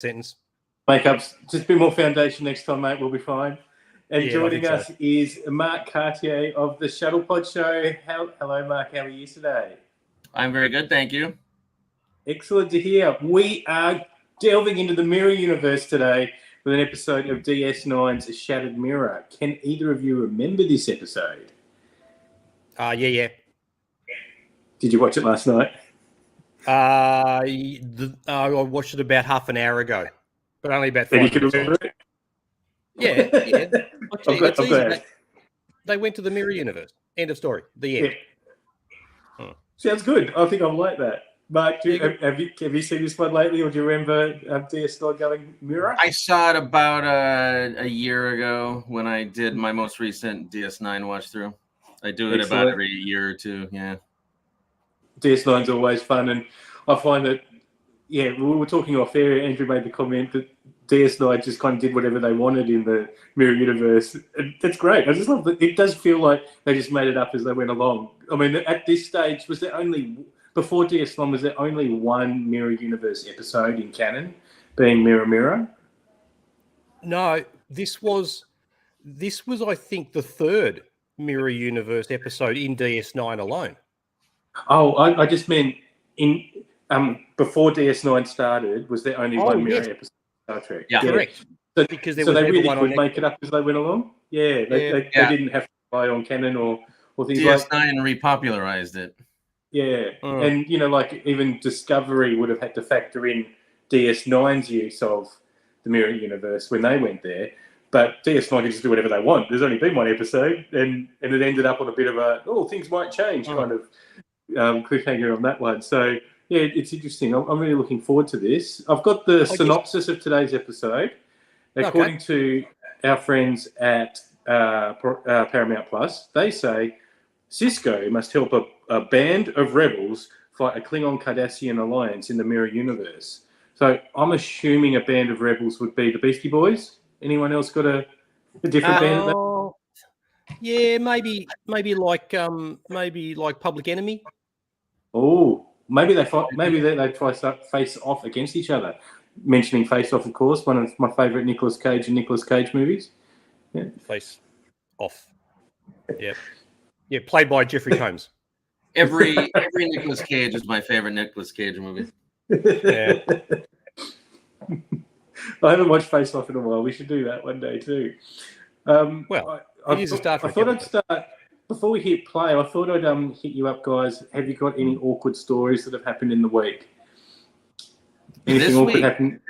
sentence. Make-ups. Just a bit more foundation next time, mate. We'll be fine. And Yeah, joining us is Mark Cartier of the Shuttlepod Show. Hello, Mark. How are you today? I'm very good, thank you. Excellent to hear. We are delving into the Mirror universe today with an episode of DS9's Shattered Mirror. Can either of you remember this episode? Yeah. Did you watch it last night? I watched it about half an hour ago, but only about 5 And you minutes. can remember it? Yeah. It's easy. glad. They went to the Mirror universe. End of story. The end. Yeah. Sounds good. I think I like that. Mark, have you seen this one lately, or do you remember DS9 going Mirror? I saw it about a year ago when I did my most recent DS9 watch through. I do it about every year or two. Yeah. DS9's always fun, and I find that, we were talking off air. Andrew made the comment that DS9 just kind of did whatever they wanted in the Mirror universe. And that's great. I just love that. It does feel like they just made it up as they went along. I mean, at this stage, before DS9, was there only one Mirror universe episode in canon, being Mirror Mirror? No, this was I think the third Mirror universe episode in DS9 alone. Oh, I just meant in before DS9 started, was there only one Mirror episode of Star Trek? Yeah, correct. So, because there so was they really one could on make it up as they went along? Yeah, they didn't have to rely on canon or things DS9 like... repopularized it. Yeah, and, like even Discovery would have had to factor in DS9's use of the Mirror universe when they went there. But DS9 can just do whatever they want. There's only been one episode, and it ended up on a bit of a, things might change kind of cliffhanger on that one. So, yeah, it's interesting. I'm really looking forward to this. I've got the synopsis of today's episode. According to our friends at Paramount Plus, they say Sisko must help a band of rebels fight a Klingon-Cardassian alliance in the Mirror universe. So I'm assuming a band of rebels would be the Beastie Boys. Anyone else got a different band? Yeah, maybe like Public Enemy. Oh, maybe they try to face off against each other. Mentioning Face Off, of course, one of my favourite Nicolas Cage movies. Yeah. Face Off. Yeah, played by Jeffrey Combs. Every Nicolas Cage is my favorite Nicolas Cage movie. Yeah. I haven't watched Face Off in a while. We should do that one day too. It is a start. I thought I'd start before we hit play. I thought I'd hit you up, guys. Have you got any awkward stories that have happened in the week? Anything awkward happened?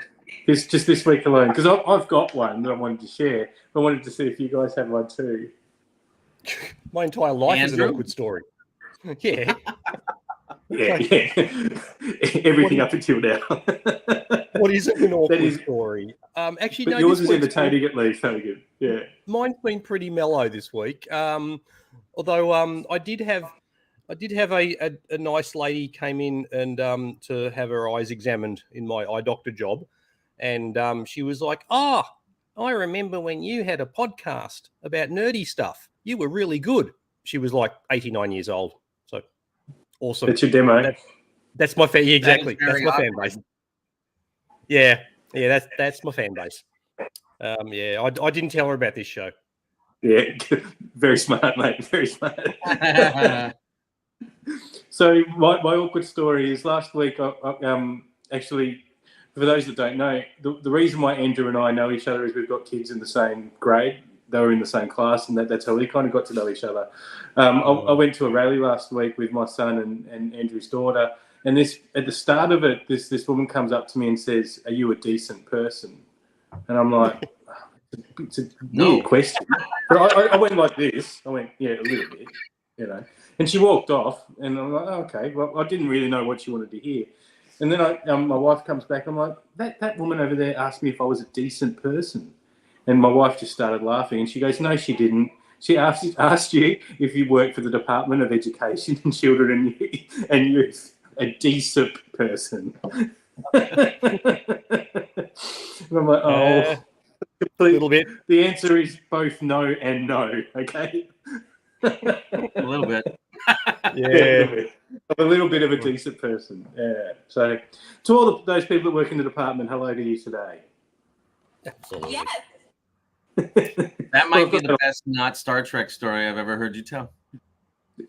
Just this week alone, because I've got one that I wanted to share. I wanted to see if you guys have one too. My entire life is an awkward story. Yeah. Yeah. Everything up until now. What is an awkward story? Actually, but no. Yours is entertaining at least. So good. Yeah. Mine's been pretty mellow this week. Although I did have a nice lady came in and to have her eyes examined in my eye doctor job, and she was like, I remember when you had a podcast about nerdy stuff. You were really good. She was like 89 years old. So awesome. That's your demo. That's my fan. Yeah, exactly. That's my fan base. Yeah. That's my fan base. I didn't tell her about this show. Yeah, very smart, mate. Very smart. So my awkward story is last week. Actually, for those that don't know, the reason why Andrew and I know each other is we've got kids in the same grade. They were in the same class, and that's how we kind of got to know each other. I went to a rally last week with my son and Andrew's daughter, and at the start of it, this woman comes up to me and says, "Are you a decent person?" And I'm like, it's a weird question. But I went like this. I went, yeah, a little bit, And she walked off, and I'm like, okay. Well, I didn't really know what she wanted to hear. And then my wife comes back. I'm like, that woman over there asked me if I was a decent person. And my wife just started laughing, and she goes, no, she didn't. She asked you if you work for the Department of Education and Children and Youth, a decent person. And I'm like, a little bit. The answer is both no and no, okay? A little bit. Yeah. I'm a little bit of a decent person. Yeah. So, to all those people that work in the department, hello to you today. Absolutely. Yes. That might be the best not Star Trek story I've ever heard you tell.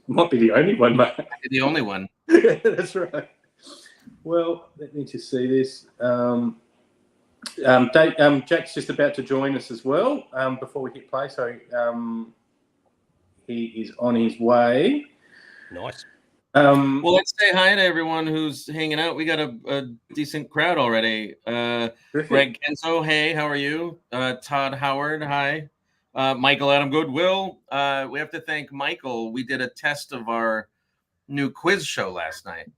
Might be the only one, mate. The only one. That's right. Well, let me just see this. Jack's just about to join us as well before we hit play. So he is on his way. Nice. Well, let's say hi to everyone who's hanging out. We got a decent crowd already. Greg Kenzo, hey, how are you? Todd Howard, hi. Michael Adam Goodwill. We have to thank Michael. We did a test of our new quiz show last night,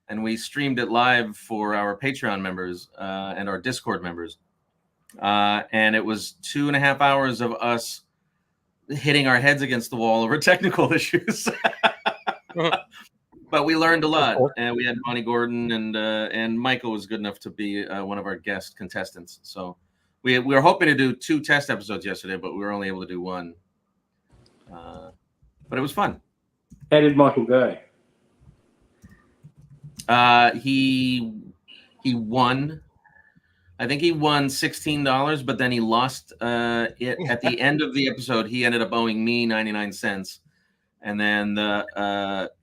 and we streamed it live for our Patreon members and our Discord members. And it was 2.5 hours of us hitting our heads against the wall over technical issues. But we learned a lot, and we had Bonnie Gordon and Michael was good enough to be one of our guest contestants. So we were hoping to do 2 test episodes yesterday, but we were only able to do 1. But it was fun. How did Michael go? He won. I think he won $16, but then he lost it at the end of the episode. He ended up owing me 99 cents. And then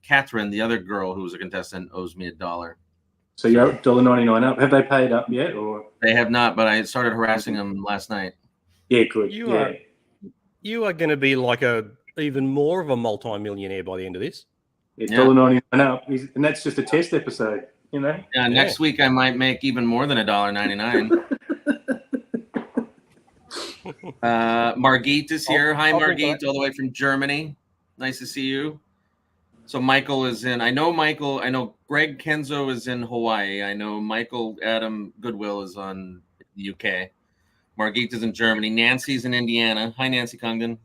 Catherine, the other girl who was a contestant, owes me $1. So you're $1.99 up. Have they paid up yet, or They have not, but I started harassing them last night. yeah, good. You are going to be like even more of a multi-millionaire by the end of this. Yeah, $1.99 up, and that's just a test episode. You know. Yeah, next week I might make even more than $1.99. Margit is here. Hi, Margit, all the way from Germany. Nice to see you. So Michael is in. I know Greg Kenzo is in Hawaii. I know Michael Adam Goodwill is on the UK. Margit is in Germany. Nancy's in Indiana. Hi, Nancy Congdon.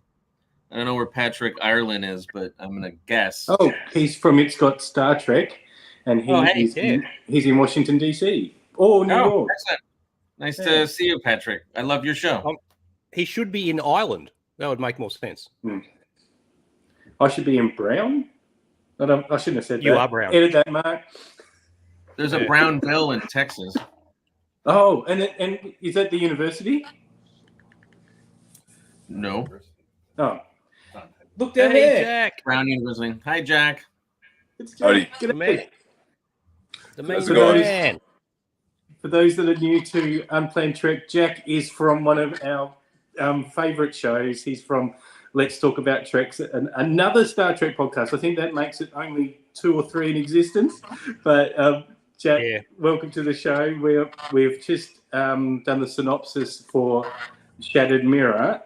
I don't know where Patrick Ireland is, but I'm gonna guess. Oh, he's from It's Got Star Trek, and he's in Washington D.C. or New York. Excellent. Nice to see you, Patrick. I love your show. He should be in Ireland. That would make more sense. I should be in Brown. I shouldn't have said that. You are Brown. Edit that, Mark. There's a Brownville in Texas. Oh, and is that the university? No. Oh. Look down there. Jack. Brown University. Hi, Jack. It's Jack. The main man. For those that are new to Unplanned Trek, Jack is from one of our favourite shows. He's from Let's Talk About Treks, another Star Trek podcast. I think that makes it only 2 or 3 in existence. But Jack, welcome to the show. We've just done the synopsis for Shattered Mirror,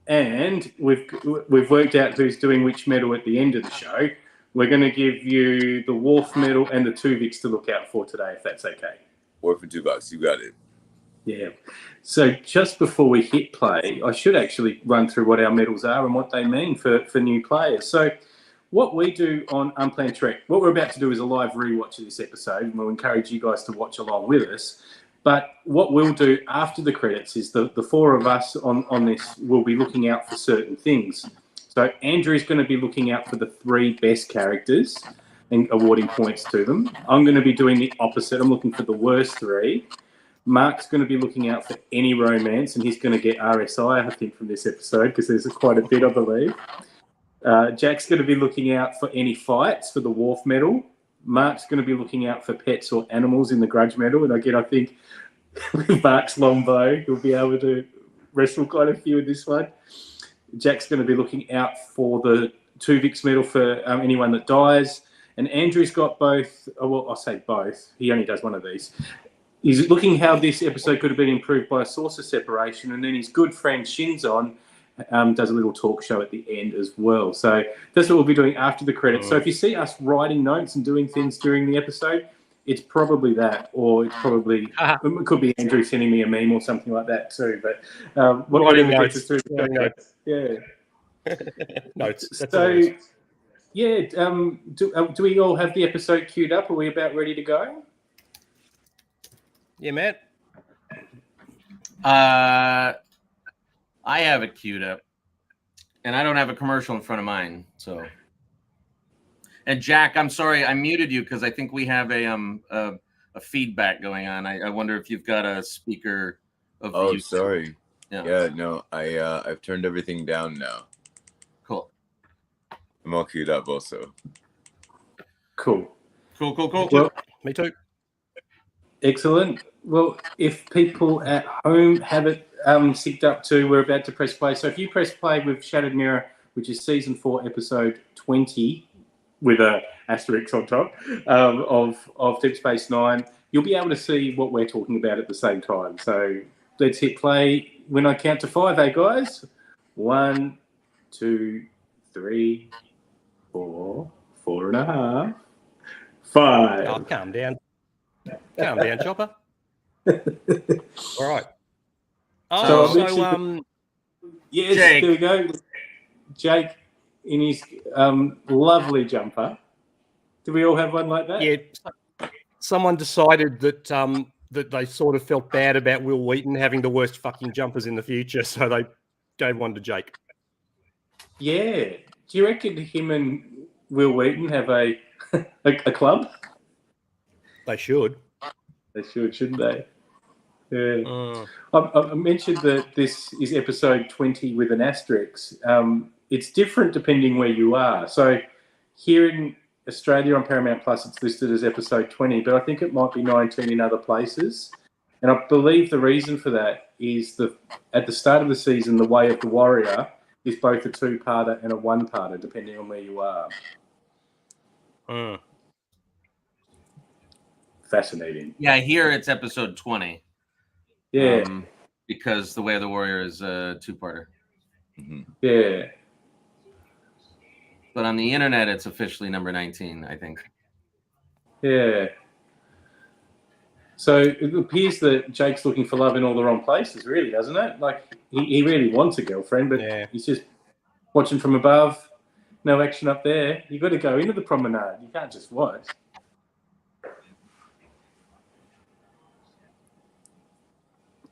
and we've worked out who's doing which medal at the end of the show. We're going to give you the Worf medal and the Tuvix to look out for today, if that's okay. Worf and Tuvix, you got it. Yeah. So just before we hit play, I should actually run through what our medals are and what they mean for new players. So what we do on Unplanned Trek, what we're about to do is a live rewatch of this episode, and we'll encourage you guys to watch along with us. But what we'll do after the credits is the 4 of us on this will be looking out for certain things. So Andrew's going to be looking out for the 3 best characters and awarding points to them. I'm going to be doing the opposite. I'm looking for the worst 3. Mark's going to be looking out for any romance, and he's going to get RSI, I think, from this episode, because there's quite a bit, I believe. Jack's going to be looking out for any fights for the Worf medal. Mark's going to be looking out for pets or animals in the Grudge medal. And again, I think with Mark's long bow, he'll be able to wrestle quite a few in this one. Jack's going to be looking out for the Tuvix medal for anyone that dies. And Andrew's got both. Well, I'll say both. He only does one of these. He's looking how this episode could have been improved by a saucer separation. And then his good friend Shinzon does a little talk show at the end as well. So that's what we'll be doing after the credits. So if you see us writing notes and doing things during the episode, it's probably that, or it's probably it could be Andrew sending me a meme or something like that too. But Writing notes. Notes. So yeah, do we all have the episode queued up? Are we about ready to go? Yeah, Matt. I have it queued up, and I don't have a commercial in front of mine. So And Jack, I'm sorry, I muted you because I think we have a feedback going on. I wonder if you've got a speaker of Oh, YouTube. sorry. Yeah. Yeah, no, I've turned everything down now. Cool. I'm all queued up also. Cool. Well, Me too. excellent. Well, if people at home have it synced up to, we're about to press play. So if you press play with Shattered Mirror, which is season 4, episode 20, with a asterisk on top of Deep Space Nine, you'll be able to see what we're talking about at the same time. So let's hit play when I count to 5, guys? 1, 2, 3, 4, 4.5, 5. Oh, calm down. Calm down, Chopper. All right. Oh, so yes, Jake. there we go. Jake in his lovely jumper. Do we all have one like that? yeah, someone decided that that they sort of felt bad about Will Wheaton having the worst fucking jumpers in the future, so they gave one to Jake. Yeah. Do you reckon him and Will Wheaton have a club? They should. They should, shouldn't they? Yeah. Mm. I mentioned that this is episode 20 with an asterisk. It's different depending where you are. So here in Australia on Paramount Plus, it's listed as episode 20, but I think it might be 19 in other places. And I believe the reason for that is at the start of the season, The Way of the Warrior is both a 2-parter and a 1-parter, depending on where you are. Mm. Fascinating. Yeah, here it's episode 20. Yeah. Because The Way of the Warrior is a 2-parter. Mm-hmm. Yeah. But on the internet, it's officially number 19, I think. Yeah. So it appears that Jake's looking for love in all the wrong places, really, doesn't it? Like, he really wants a girlfriend, but he's just watching from above. No action up there. You've got to go into the promenade. You can't just watch.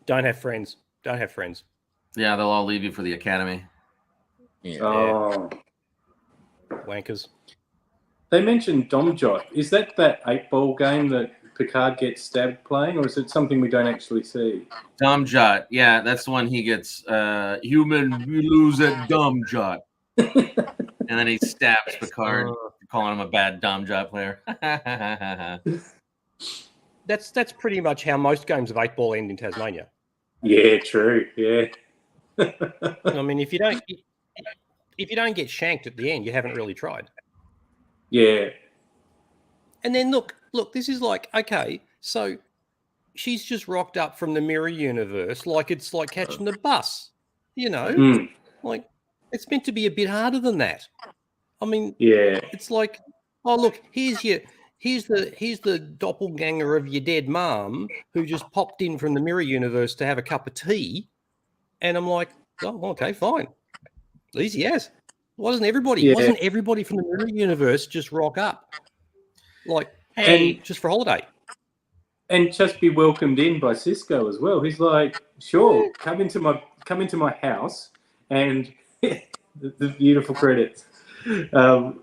Don't have friends. Don't have friends. Yeah, they'll all leave you for the academy. Yeah. Oh. Wankers. They mentioned Domjot. Is that 8-ball game that Picard gets stabbed playing, or is it something we don't actually see? Domjot. Yeah, that's the one he gets. Human, we lose at Domjot. And then he stabs Picard, calling him a bad Domjot player. That's pretty much how most games of 8-ball end in Tasmania. Yeah, true. Yeah. I mean, if you don't get shanked at the end, you haven't really tried. Yeah. And then look, this is like, okay, so she's just rocked up from the mirror universe like it's like catching the bus, you know? Like, it's meant to be a bit harder than that. I mean, yeah, it's like, oh, look, here's the doppelganger of your dead mum who just popped in from the mirror universe to have a cup of tea. And I'm like, oh, okay, fine. Easy as. Wasn't everybody from the mirror universe just rock up? Like, hey, just for holiday. And just be welcomed in by Cisco as well. He's like, sure, come into my house, and the beautiful credits. I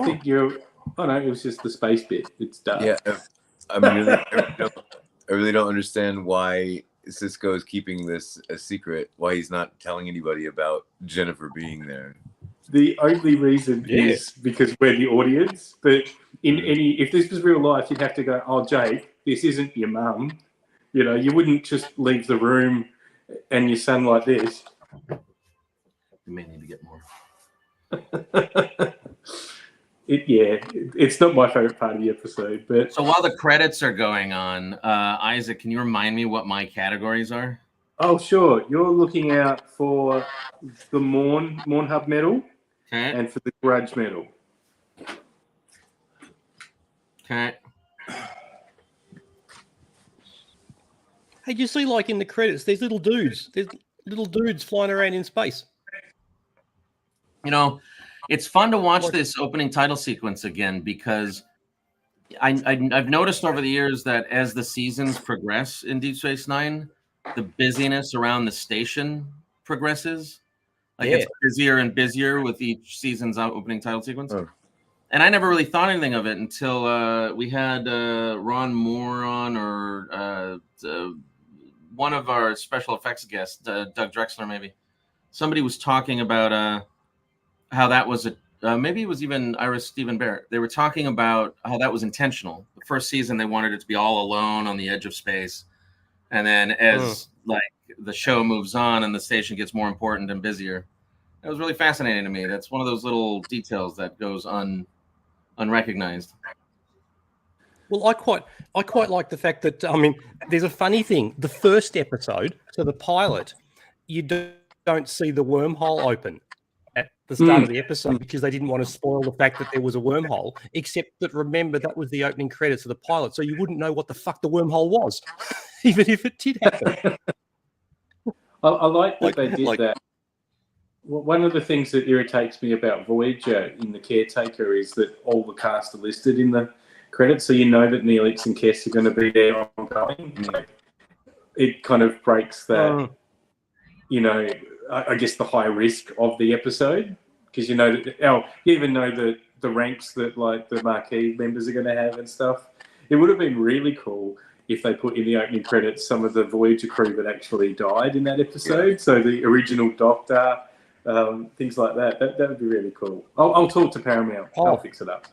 think you're. Oh no, it was just the space bit. It's dark. Yeah, I really don't understand why Cisco is keeping this a secret. Why he's not telling anybody about Jennifer being there. The only reason is because we're the audience. But if this was real life, you'd have to go, oh, Jake, this isn't your mum. You know, you wouldn't just leave the room and your son like this. You may need to get more. It's not my favorite part of the episode. But so while the credits are going on, Isaac, can you remind me what my categories are? Oh, sure. You're looking out for the Morn Hub medal and for the Grudge medal. Okay. Hey, you see, like in the credits, there's little dudes. There's little dudes flying around in space. You know, it's fun to watch this opening title sequence again because I've noticed over the years that as the seasons progress in Deep Space Nine, the busyness around the station progresses. Like it's busier and busier with each season's opening title sequence. Oh. And I never really thought anything of it until we had Ron Moore on, or one of our special effects guests, Doug Drexler, maybe. Somebody was talking about how that was maybe it was even Iris Stephen Barrett. They were talking about how that was intentional. The first season, they wanted it to be all alone on the edge of space. And then as like the show moves on and the station gets more important and busier, it was really fascinating to me. That's one of those little details that goes unrecognized. Well, I quite like the fact that, I mean, there's a funny thing. The first episode, so the pilot, you don't see the wormhole open at the start of the episode because they didn't want to spoil the fact that there was a wormhole, except that, remember, that was the opening credits of the pilot, so you wouldn't know what the fuck the wormhole was, even if it did happen. I like that they did that. One of the things that irritates me about Voyager in The Caretaker is that all the cast are listed in the credits, so you know that Neelix and Kes are going to be there ongoing. It kind of breaks that, you know, I guess the high risk of the episode, because you know that you even know the ranks that like the marquee members are going to have and stuff. It would have been really cool if they put in the opening credits some of the Voyager crew that actually died in that episode. Yeah. So the original Doctor, things like that. That would be really cool. I'll talk to Paramount. I'll fix it up.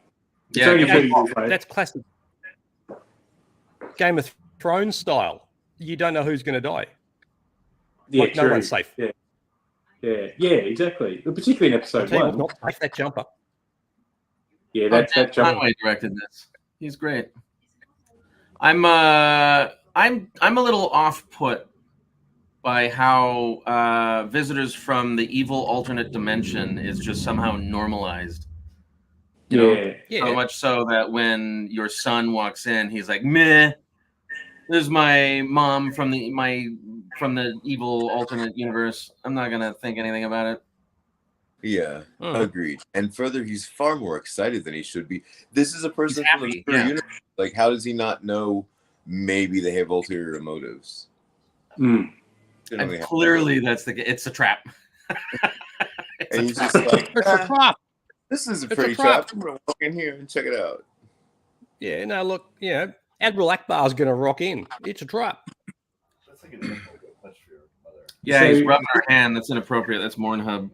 That's classic Game of Thrones style. You don't know who's going to die. Yeah, like, no one's safe. Yeah, exactly. Particularly in episode 1. Not safe, that jumper. Yeah, that jumper. Conway directed this. He's great. I'm a little off put by how visitors from the evil alternate dimension is just somehow normalized. You know, so much so that when your son walks in, he's like, "Meh, this is my mom from the evil alternate universe. I'm not gonna think anything about it." Yeah, agreed. And further, he's far more excited than he should be. This is a person from the universe. Like, how does he not know? Maybe they have ulterior motives. And clearly, it's a trap. And he's just like, it's a trap. This is a pretty trap. I'm gonna walk in here and check it out. Yeah, no, look, Admiral Akbar's gonna rock in. It's a trap. Yeah, he's rubbing her hand. That's inappropriate. That's Mornhub.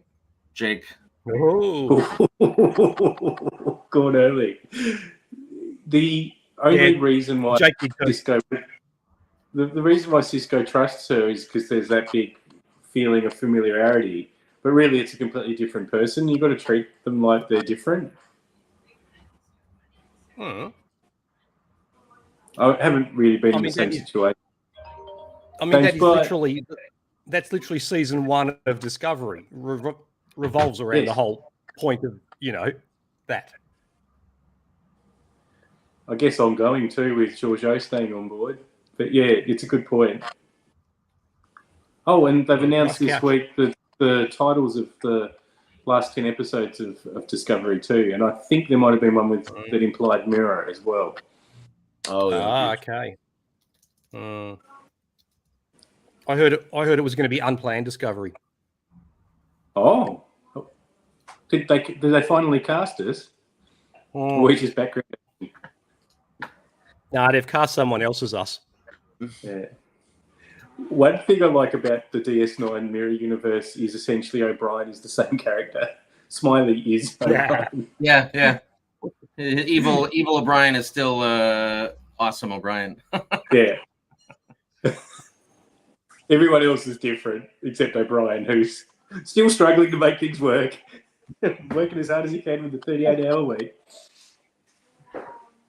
Jake. Oh. Going early. The only reason why Cisco, the reason why Cisco trusts her is because there's that big feeling of familiarity. But really, it's a completely different person. You've got to treat them like they're different. I haven't really been in the same situation. I mean, that's literally season 1 of Discovery. Revolves around the whole point of, that. I guess ongoing too with Georgiou staying on board. But yeah, it's a good point. Oh, and they've announced this week that the titles of the last 10 episodes of Discovery too, and I think there might have been one that implied Mirror as well. Okay. I heard it was going to be Unplanned Discovery. Oh, did they finally cast us? Or we just background? No, they've cast someone else as us. Yeah. One thing I like about the DS9 Mirror universe is essentially O'Brien is the same character. Smiley is O'Brien. Yeah. Evil O'Brien is still awesome O'Brien. Yeah. Everyone else is different except O'Brien, who's still struggling to make things work. Working as hard as he can with the 38-hour week.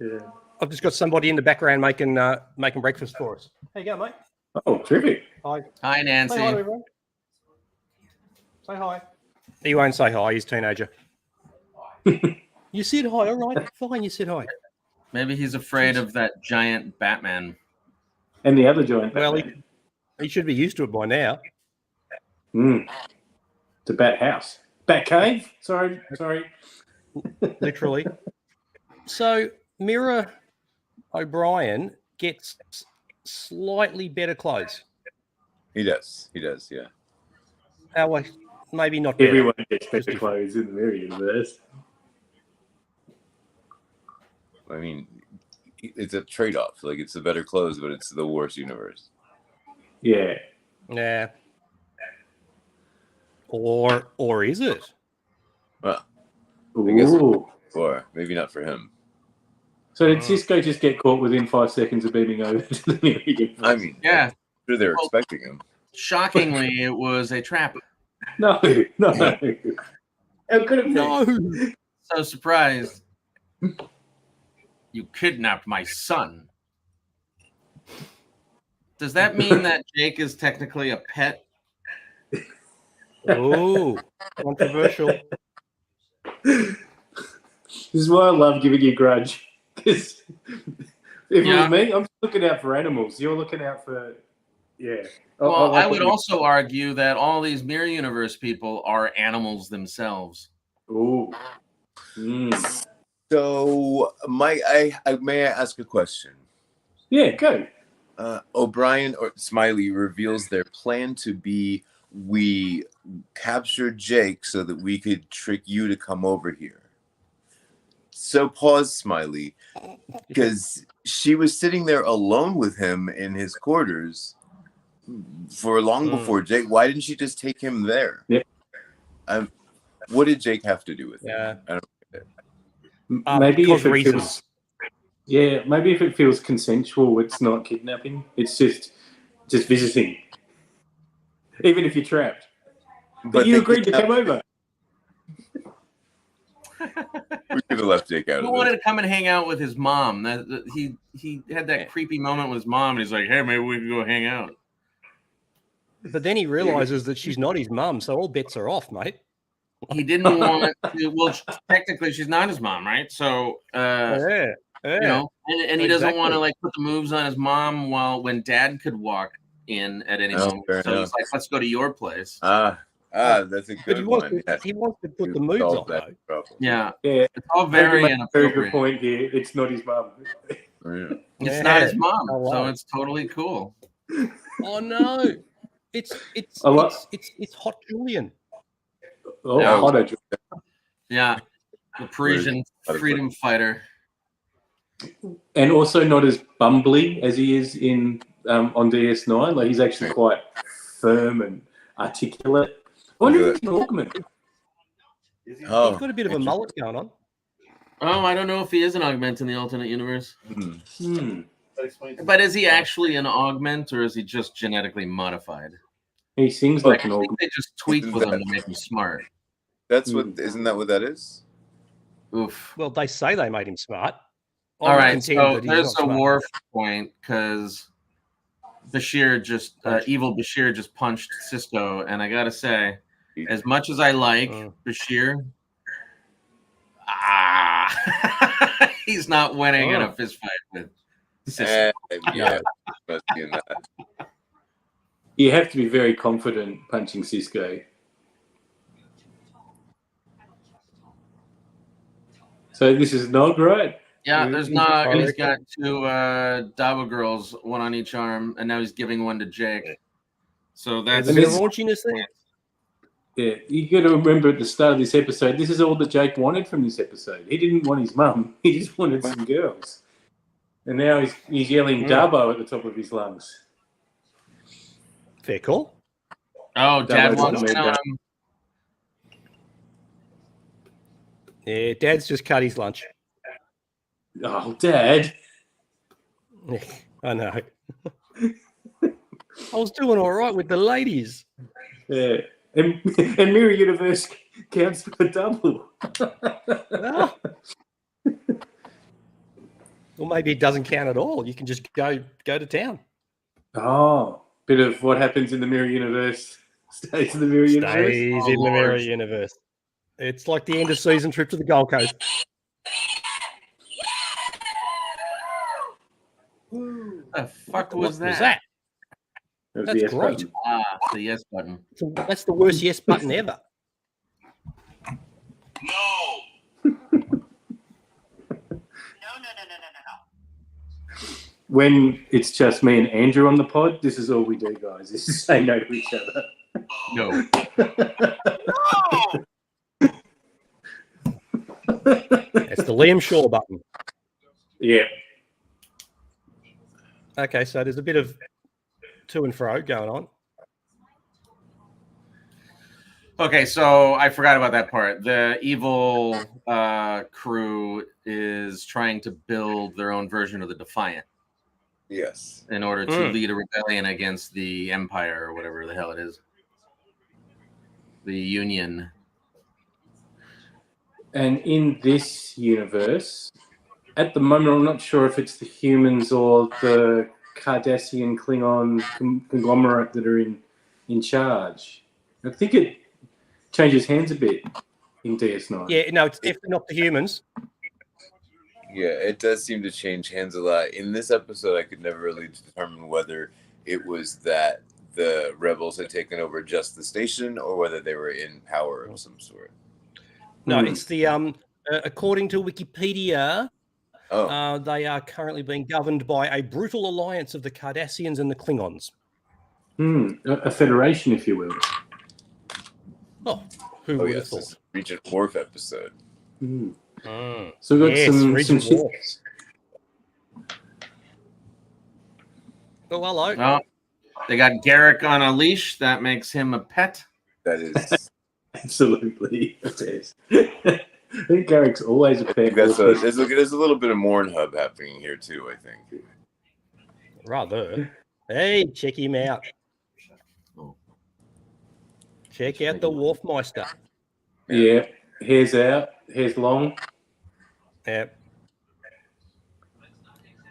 Yeah. I've just got somebody in the background making breakfast for us. How you going, mate? Oh, terrific. Hi, Nancy. Say hi, everyone. Say hi. He won't say hi. He's a teenager. You said hi. All right. Fine. You said hi. Maybe he's afraid of that giant Batman. And the other giant Batman. Well, he should be used to it by now. It's a bat house. Bat cave? Sorry. Literally. So, Mirror O'Brien gets slightly better clothes. He does, yeah. Maybe not better. Everyone gets better clothes in the Mirror universe. I mean, it's a trade-off. Like, it's the better clothes, but it's the worst universe. Yeah. Yeah. Or is it? Well, I guess Ooh. or maybe not for him. So did Cisco just get caught within 5 seconds of beaming over to the mirror universe? I mean, Yeah. I'm sure they were expecting him. Shockingly, it was a trap. No. How could it be? No. So surprised. You kidnapped my son. Does that mean that Jake is technically a pet? Oh, controversial. This is why I love giving you grudge. Because if it was me, I'm looking out for animals. You're looking out for, yeah. Well, I would also argue that all these mirror universe people are animals themselves. Ooh. So, Mike, may I ask a question? Yeah, go. O'Brien or Smiley reveals their plan to be, we captured Jake so that we could trick you to come over here. So pause, Smiley, because she was sitting there alone with him in his quarters for long before Jake. Why didn't she just take him there? Yeah. What did Jake have to do with it? Yeah. I don't Maybe because if it reasons. feels, yeah, maybe if it feels consensual, it's not kidnapping. It's just visiting. Even if you're trapped. But you agreed to come over. We could have left Jake out He of wanted it. to come and hang out with his mom. He had that creepy moment with his mom, and he's like, "Hey, maybe we can go hang out." But then he realizes that she's not his mum, so all bets are off, mate. He didn't want to. Well, technically, she's not his mom, right? So, Yeah. you know, and he doesn't want Exactly. to like put the moves on his mom when Dad could walk in at any moment. fair So enough. he's like, "Let's go to your place." That's a But good he wants one. to, he wants to put the moves on, though. Problem. Yeah, Yeah. it's all very Very good inappropriate. point here. It's not his mum. Yeah. It's not his mom, I love so it. it's totally cool. Oh no. It's Hot Julian. Oh, Yeah. hotter. Yeah, the Parisian freedom fighter. And also not as bumbly as he is in on DS9. Like, he's actually quite firm and articulate. I wonder if he's an augment. Oh, He's got a bit of a mullet going on. Oh, I don't know if he is an augment in the alternate universe. Hmm. But is he actually an augment, or is he just genetically modified? He sings Like, like an I think augment. they just tweaked with him to make him smart. That's what. Isn't that what that is? Oof. Well, they say they made him smart. I All would right, contend so that he's there's not a smart. Worf point because Bashir evil Bashir just punched Cisco, and I gotta say, as much as I like Bashir, he's not winning in a fist fight with Cisco. Yeah, must be in that. You have to be very confident punching Cisco. So this is Nog, right? Yeah, there's not. And he's got two Dabo girls, one on each arm, and now he's giving one to Jake. So that's There's a bit of raunchiness there. Yeah, you got to remember at the start of this episode, this is all that Jake wanted from this episode. He didn't want his mum; he just wanted some girls. And now he's yelling Dabo at the top of his lungs. Fair call. Oh, Dad Dabo wants doesn't to mean Yeah, Dad's just cut his lunch. Oh, Dad! I know. I was doing all right with the ladies. Yeah, and Mirror Universe counts for a double. Oh. Or maybe it doesn't count at all. You can just go to town. Oh, bit of what happens in the Mirror Universe stays in the Mirror Universe. Stays in the Mirror Universe. It's like the end of season trip to the Gold Coast. the fuck was What that? That was That's the yes great. button. The yes button. That's the worst yes button ever. When it's just me and Andrew on the pod, this is all we do, guys. Is say no to each other. No. It's the Liam Shaw button. Yeah. Okay, so there's a bit of to and fro going on. Okay, so I forgot about that part. The evil crew is trying to build their own version of the Defiant Yes. in order to lead a rebellion against the Empire or whatever the hell it is. The Union. And in this universe, at the moment, I'm not sure if it's the humans or the Cardassian Klingon conglomerate that are in charge. I think it changes hands a bit in DS9. Yeah, no, it's definitely not the humans. Yeah, it does seem to change hands a lot. In this episode, I could never really determine whether it was that the rebels had taken over just the station or whether they were in power of some sort. No, it's the according to Wikipedia, Oh, they are currently being governed by a brutal alliance of the Cardassians and the Klingons. A federation, if you will. Oh, who would have thought? It's a Regent Worf episode. So we've got some Regent ships. Worf. Oh, hello. Well, they got Garrick on a leash. That makes him a pet. That is. Absolutely. It is. I think Garrick's always a pet. There's a little bit of Morn Hub happening here too, I think. Rather. Hey, check him out. Check out the Wharfmeister. Yeah. Hair's out. Hair's long. Yeah.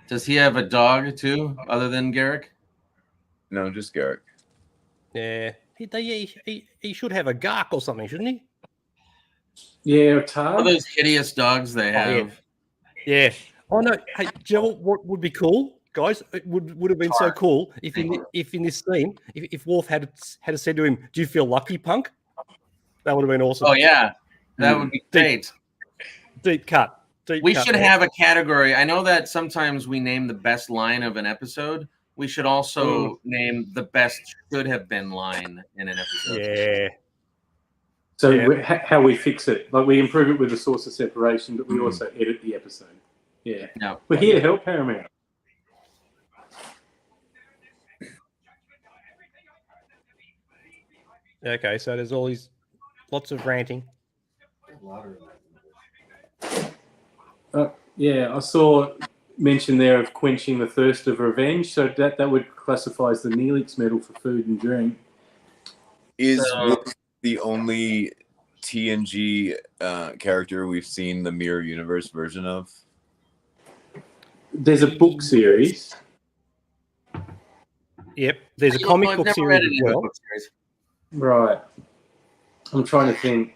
Does he have a dog too, other than Garrick? No, just Garrick. Yeah. He should have a Gark or something, shouldn't he? Yeah, Tar. All those hideous dogs they have. Yeah. Oh no. Hey, do you know what would be cool, guys? It would have been so cool if in this scene, if Worf had said to him, "Do you feel lucky, punk?" That would have been awesome. Oh yeah, that would be great. Deep cut. We should have a category. I know that sometimes we name the best line of an episode. We should also name the best should have been line in an episode. Yeah. So how we fix it, like we improve it with a source of separation, but we also edit the episode. Yeah. No. We're here to help Paramount. Okay, so there's all these lots of ranting. Yeah, I saw mention there of quenching the thirst of revenge, so that would classify as the Neelix medal for food and drink. Is Worf the only TNG character we've seen the Mirror Universe version of? There's a book series. Yep, there's a comic book series as well. Right. I'm trying to think.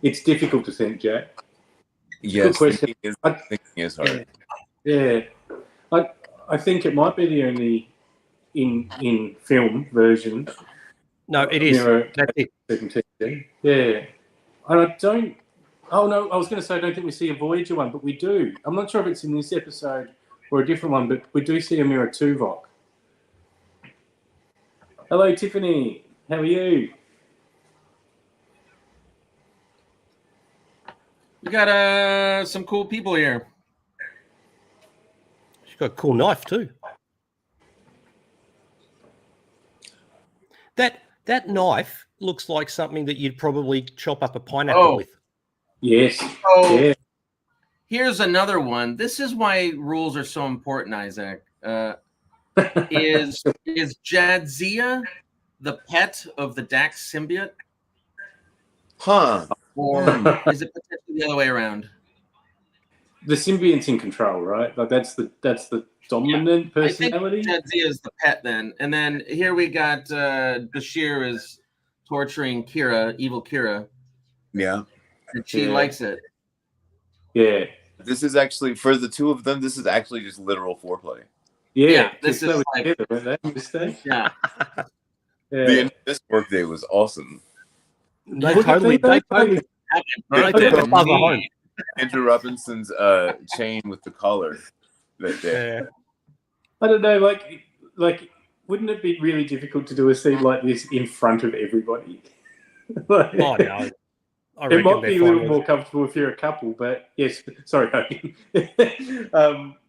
It's difficult to think, Jack. Yes, Good question. thinking is hard. Yeah. I think it might be the only in film version. No, it is. That's it. 17. Yeah. And I don't. Oh no, I was going to say I don't think we see a Voyager one, but we do. I'm not sure if it's in this episode or a different one, but we do see a Mirror Tuvok. Hello, Tiffany. How are you? We got some cool people here. She's got a cool knife too. That knife looks like something that you'd probably chop up a pineapple with. Yes. So Yeah. here's another one. This is why rules are so important, Isaac. Is Jadzia the pet of the Dax symbiote? Huh. Or is it potentially the other way around? The symbiote's in control, right? Like that's the dominant personality. I think Jadzia is the pet then. And then here we got Bashir is torturing Kira, evil Kira. Yeah. And she likes it. Yeah. This is actually, for the two of them, this is actually just literal foreplay. Yeah. This is like, together, weren't they? Mistake. yeah. Yeah. The end of this workday was awesome. They totally Right took there. the father home. Andrew Robinson's chain with the collar that day. Yeah. I don't know, like, wouldn't it be really difficult to do a scene like this in front of everybody? Oh no. I It reckon might they're be a little fine. more comfortable if you're a couple, but yes, sorry, Hogan.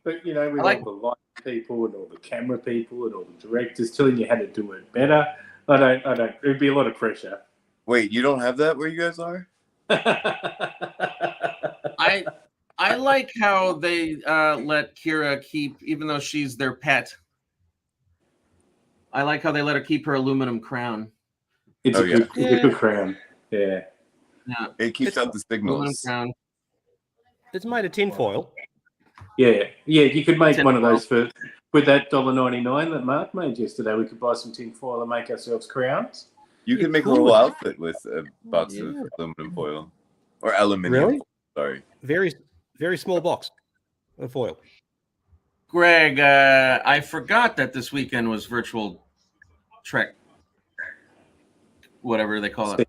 But you know, with like- all the light people and all the camera people and all the directors telling you how to do it better, I don't. It'd be a lot of pressure. Wait, you don't have that where you guys are? I like how they let Kira keep, even though she's their pet. I like how they let her keep her aluminum crown. It's Oh, a yeah. good crown. Yeah. Yeah, It keeps out the aluminum signals. crown. It's made of tinfoil. Yeah. You could make one of Tinfoil. those with that $1.99 that Mark made yesterday. We could buy some tin foil and make ourselves crowns. You You can make a could. whole outfit with a box of Yeah. aluminum foil. Or aluminium. Really? Foil, sorry. Very, very small box of foil. Greg, I forgot that this weekend was virtual Trek, whatever they call it,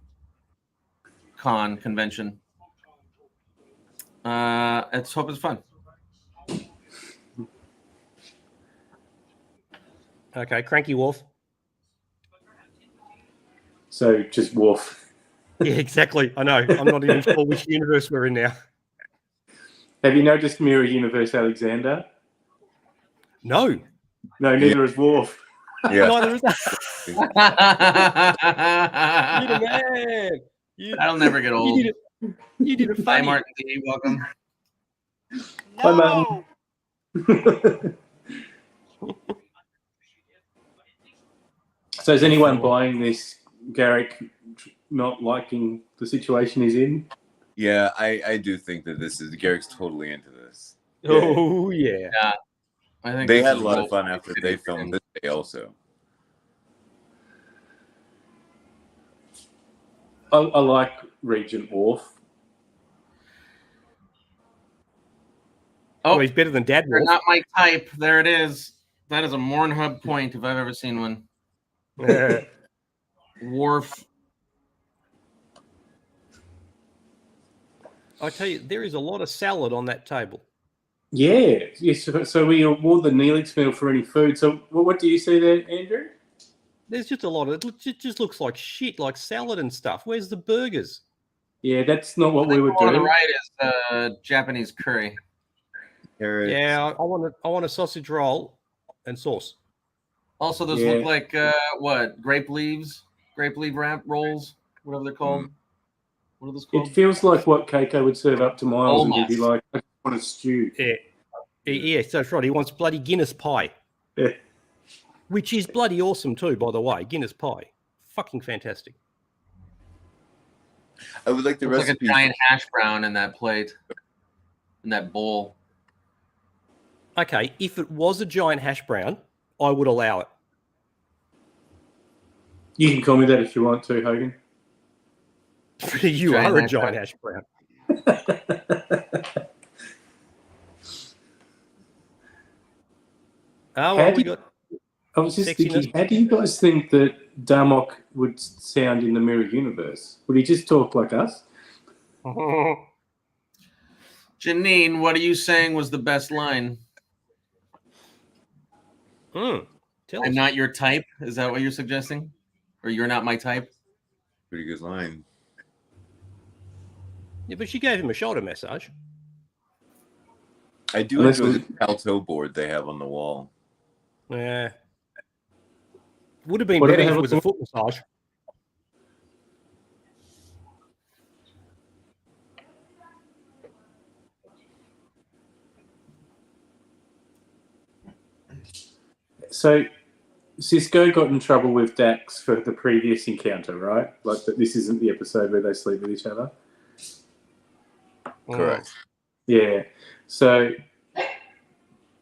convention. Let's hope it's fun. Okay, Cranky Wolf. So just Worf. Yeah, exactly. I know. I'm not even sure which universe we're in now. Have you noticed Mirror Universe Alexander? No, No, neither is Worf. Yeah. neither is that. You're the man. That'll never get old. You did it Hi, funny. Martin D. Welcome. Hi, Martin. So is anyone buying this, Garrick, not liking the situation he's in? Yeah, I do think that Garrick's totally into this. Oh yeah. I think They this had a is lot real of fun after they filmed this day also. I like Regent Worf. Oh, Well, he's better than Dad they're Wolf. not my type. There it is. That is a Mornhub point if I've ever seen one. Worf. I tell you, there is a lot of salad on that table. Yeah. Yes. So we award the Neelix medal for any food. So what do you see there, Andrew? There's just a lot of it. Just looks like shit, like salad and stuff. Where's the burgers? Yeah, that's not what we would On the do. right is Japanese curry. Carrots. Yeah, I want a sausage roll and sauce. Also, those Yeah. look like what? Grape leaf wrap rolls, whatever they're called. What are those It called? feels like what Keiko would serve up to Miles, and he'd be Almost. like, "I just want a stew." Yeah, yes, that's right. He wants bloody Guinness pie, Yeah. which is bloody awesome too, by the way. Guinness pie, fucking fantastic. I would like the Looks like recipe. a giant hash brown in that plate, in that bowl. Okay, if it was a giant hash brown, I would allow it. You can call me that if you want to, Hogan. You Giant are a hash giant hash brown. Oh, How well, do we you- got I was just Sexiness. thinking, how do you guys think that Darmok would sound in the Mirror Universe? Would he just talk like us? Janine, what are you saying was the best line? Tell I'm us. not your type. Is that what you're suggesting? Or you're not my type? Pretty good line. Yeah, but she gave him a shoulder massage. I do Unless enjoy we- the palto board they have on the wall. Yeah. Would have been What do better they if have it was on a foot massage. So Cisco got in trouble with Dax for the previous encounter, right? Like that this isn't the episode where they sleep with each other. Correct. Yeah. So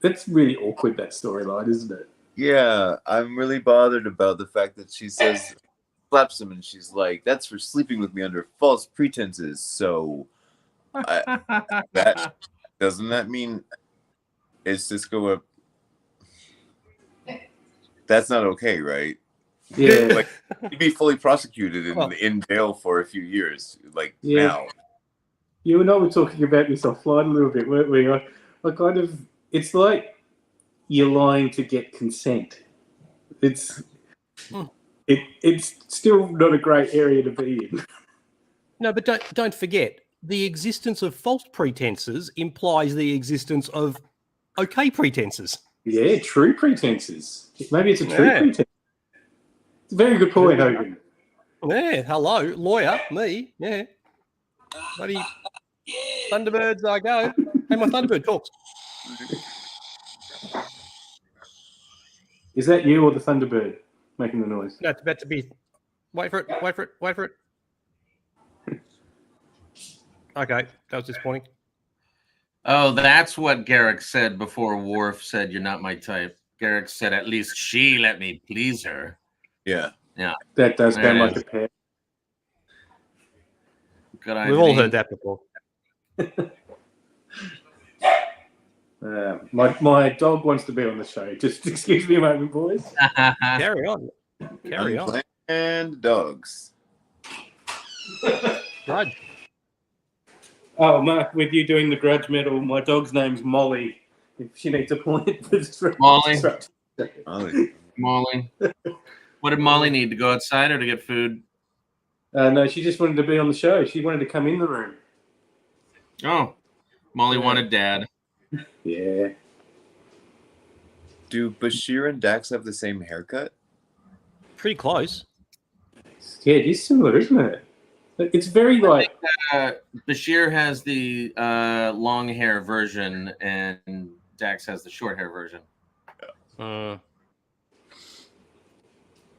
that's really awkward, that storyline, isn't it? Yeah, I'm really bothered about the fact that she says, slaps him, and she's like, "That's for sleeping with me under false pretenses." So, that doesn't that mean is Cisco a? That's not okay, right? Yeah. Like, he'd be fully prosecuted Well- in jail for a few years, like Yeah. now. You and I were talking about this offline a little bit, weren't we? I kind of, it's like you're lying to get consent. It's still not a great area to be in. No, but don't forget, the existence of false pretenses implies the existence of okay pretenses. Yeah, true pretenses. Maybe it's a true Yeah. pretense. It's a very good point, Hogan. Yeah, hello, lawyer, me. Yeah, bloody Thunderbirds, I go. Hey, my Thunderbird talks. Is that you or the Thunderbird making the noise? No, it's about to be. Wait for it. Wait for it. Wait for it. Okay, that was disappointing. Oh, that's what Garrick said before Worf said, "You're not my type." Garrick said, "At least she let me please her." Yeah. That does There sound it like is. a pair. Good idea. We've all heard that before. My dog wants to be on the show. Just excuse me a moment, boys. Carry on. Carry on. Unplanned dogs. Grudge. Oh, Mark, with you doing the grudge medal, my dog's name's Molly. If she needs a point for this Molly. Molly. Molly. What did Molly need to go outside or to get food? No, she just wanted to be on the show. She wanted to come in the room. Oh, Molly wanted Dad. Yeah. Do Bashir and Dax have the same haircut? Pretty close. Yeah, it is similar, isn't it? It's very like... Bashir has the long hair version and Dax has the short hair version.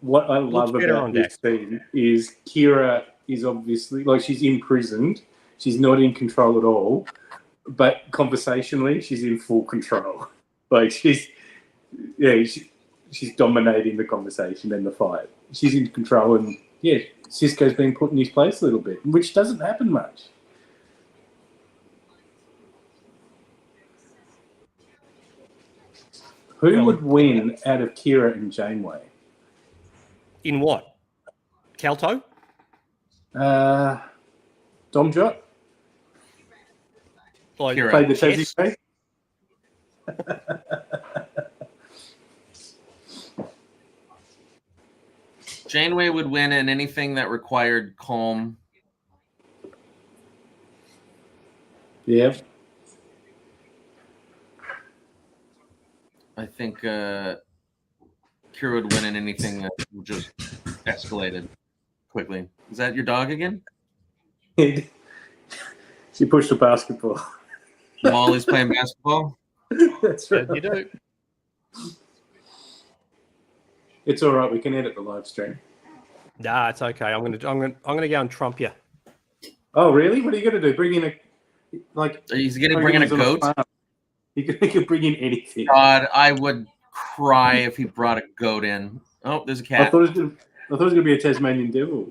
What I love Looks better about on this scene is Kira is obviously, like, she's imprisoned. She's not in control at all. But conversationally, she's in full control. Like, she's dominating the conversation and the fight. She's in control, and, yeah, Sisko's being put in his place a little bit, which doesn't happen much. Who would win out of Kira and Janeway? In what? Calto? Domjot? Like, Kira. Played the chess? Tassie face? Janeway would win in anything that required calm. Yeah. I think Kira would win in anything that just escalated quickly. Is that your dog again? She pushed a basketball. Molly's playing basketball. That's right. You do. It's all right. We can edit the live stream. Nah, it's okay. I'm gonna go and trump you. Oh, really? What are you going to do? Bring in He's going to bring in a goat. He could bring in anything. God, I would cry if he brought a goat in. Oh, there's a I cat. thought it was going to be a Tasmanian devil.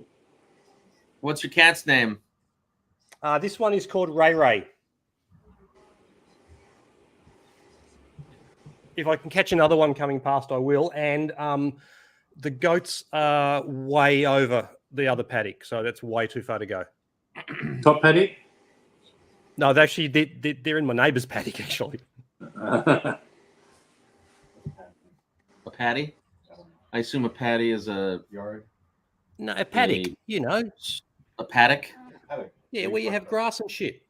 What's your cat's name? This one is called Ray Ray. If I can catch another one coming past, I will. And the goats are way over the other paddock, so that's way too far to go. Top paddock? No, they're in my neighbour's paddock, actually. A patty? I assume a patty is a yard. No, a paddock, A paddock? Yeah, where you have grass and shit.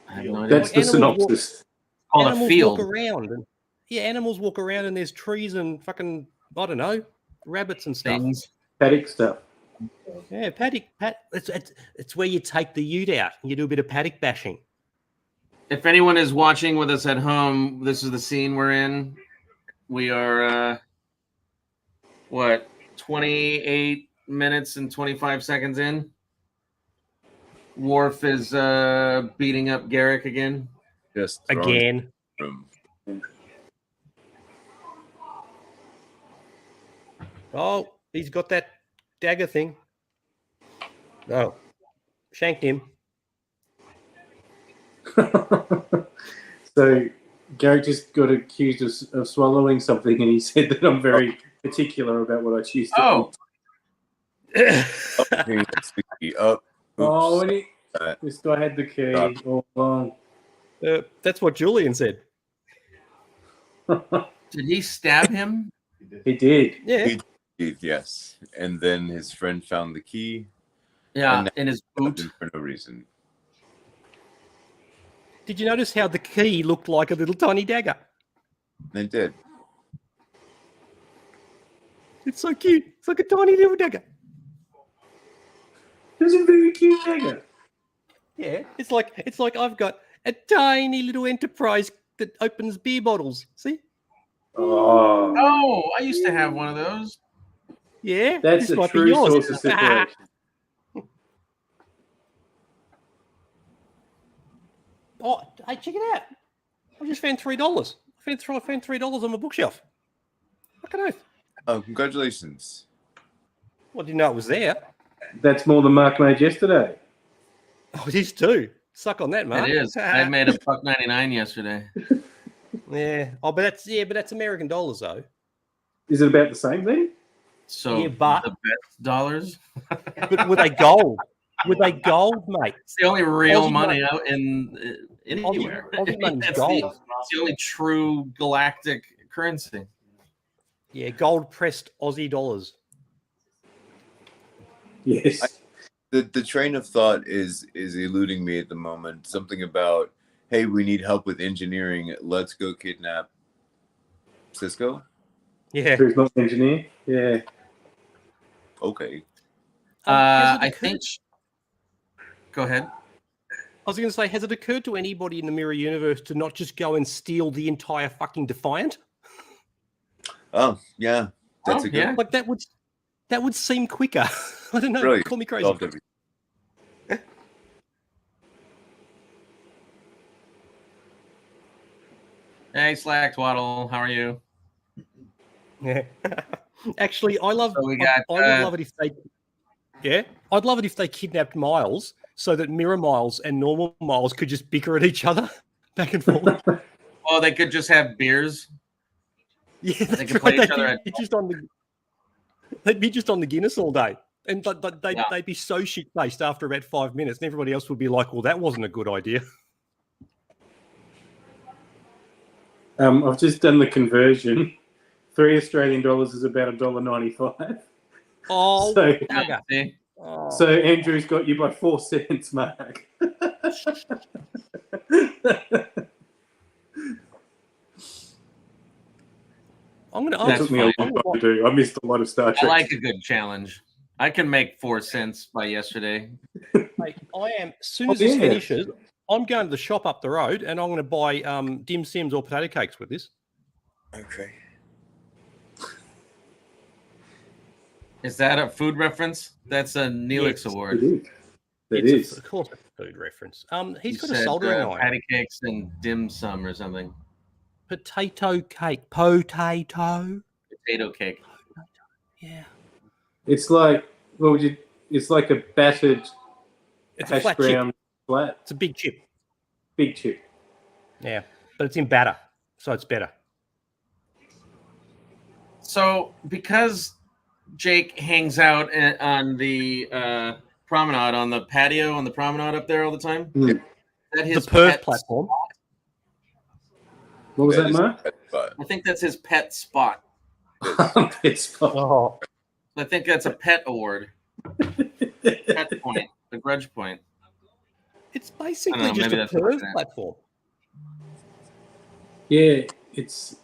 I have no idea. That's the synopsis. Called a Animals field. walk around. Animals walk around and there's trees and fucking, I don't know, rabbits and stuff. Things. Paddock stuff. Yeah, paddock. It's where you take the ute out and you do a bit of paddock bashing. If anyone is watching with us at home, this is the scene we're in. We are, 28 minutes and 25 seconds in? Worf is beating up Garrick again. Just Again. Room. Oh, he's got that dagger thing. Oh, shanked him. So Garrick just got accused of swallowing something, and he said that I'm very particular about what I choose to eat. Oh, and this guy had the key all along. That's what Julian said. Did he stab him? He did. Yeah. Yes. And then his friend found the key. Yeah, And in his boot. for no reason. Did you notice how the key looked like a little tiny dagger? They did. It's so cute. It's like a tiny little dagger. It's a very cute dagger. Yeah, it's like I've got a tiny little Enterprise that opens beer bottles. See? Oh, Oh, I used to have one of those. Yeah, that's this a might be true yours. source of separation. Oh, hey, check it out! I just found $3. I found $3 on my bookshelf. Fucking oath. Oh, congratulations. Well, I didn't know it was there. That's more than Mark made yesterday. Oh, it is too. Suck on that, Mark. It is. I made a $1.99 yesterday. Yeah. Oh, but that's American dollars though. Is it about the same then? So Yeah, but- the best dollars. But were they gold? Were they gold, mate? It's the only real Aussie money out in anywhere. Aussie money's That's gold. it's the only true galactic currency. Yeah, gold pressed Aussie dollars. Yes. The train of thought is eluding me at the moment. Something about, hey, we need help with engineering. Let's go kidnap Cisco. Yeah. Who's not an engineer? Yeah. Okay. Has it I occurred- think. Go ahead. I was going to say, has it occurred to anybody in the Mirror Universe to not just go and steal the entire fucking Defiant? Oh yeah, that's Oh, a good. yeah. Like that would seem quicker. I don't know. Brilliant. Call me crazy. Solved everything. Hey, Slack Twaddle, how are you? Yeah. Actually, I love. So we I got, would love it if they. Yeah, I'd love it if they kidnapped Miles so that Mirror Miles and normal Miles could just bicker at each other back and forth. Oh, they could just have beers. Yeah, They that's could play right. each other at- They'd be just on the Guinness all day, and they'd Yeah. be so shit faced after about 5 minutes, and everybody else would be like, "Well, that wasn't a good idea." I've just done the conversion. $3 Australian is about $1.95. Oh, So, bugger. See? Oh. so Andrew's got you by 4 cents, Mark. I'm going to That's It took me a fine. long time to do. I missed a lot of Star I Trek. like a good challenge. I can make 4 cents by yesterday. Mate, I am. As soon as this yeah. finishes, I'm going to the shop up the road, and I'm going to buy dim sims or potato cakes with this. Okay. Is that a food reference? That's a Neelix Yes. Award. It is. It It's is. of course, a food reference. He's You got a said, soldering iron. patty cakes and dim sum or something. Potato cake. Potato. Potato cake. Yeah. It's like, what would you? It's like a battered It's a hash flat chip. brown flat, It's a big chip. big chip. Yeah, but it's in batter, so it's better. So, because Jake hangs out on the promenade, on the patio, on the promenade up there all the time, Hmm. that his The Perth pet platform. What was that, is Mark? a spot. I think that's his pet spot. It's fine. Oh, I think that's a pet award. Pet point. The grudge point. it's basically I don't know, just maybe a that's what Perth I'm saying. platform. Yeah, it's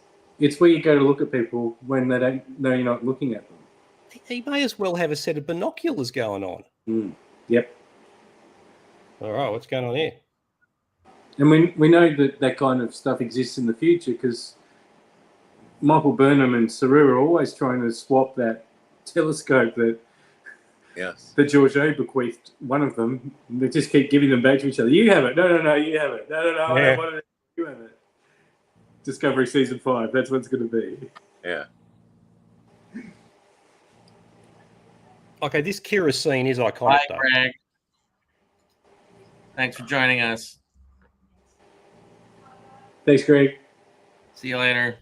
where you go to look at people when they don't know you're not looking at them. He may as well have a set of binoculars going on. Hmm. Yep. All right, what's going on here? And we know that kind of stuff exists in the future because Michael Burnham and Saru are always trying to swap that telescope that Yes. Giorgio bequeathed one of them. They just keep giving them back to each other. You have it. No, you have it. No, I Yeah. don't want it. You have it. Discovery Season 5. That's what it's going to be. Yeah. Okay, this Kira scene is iconic, Bye, though. Greg. Thanks for joining us. Thanks, Greg. See you later.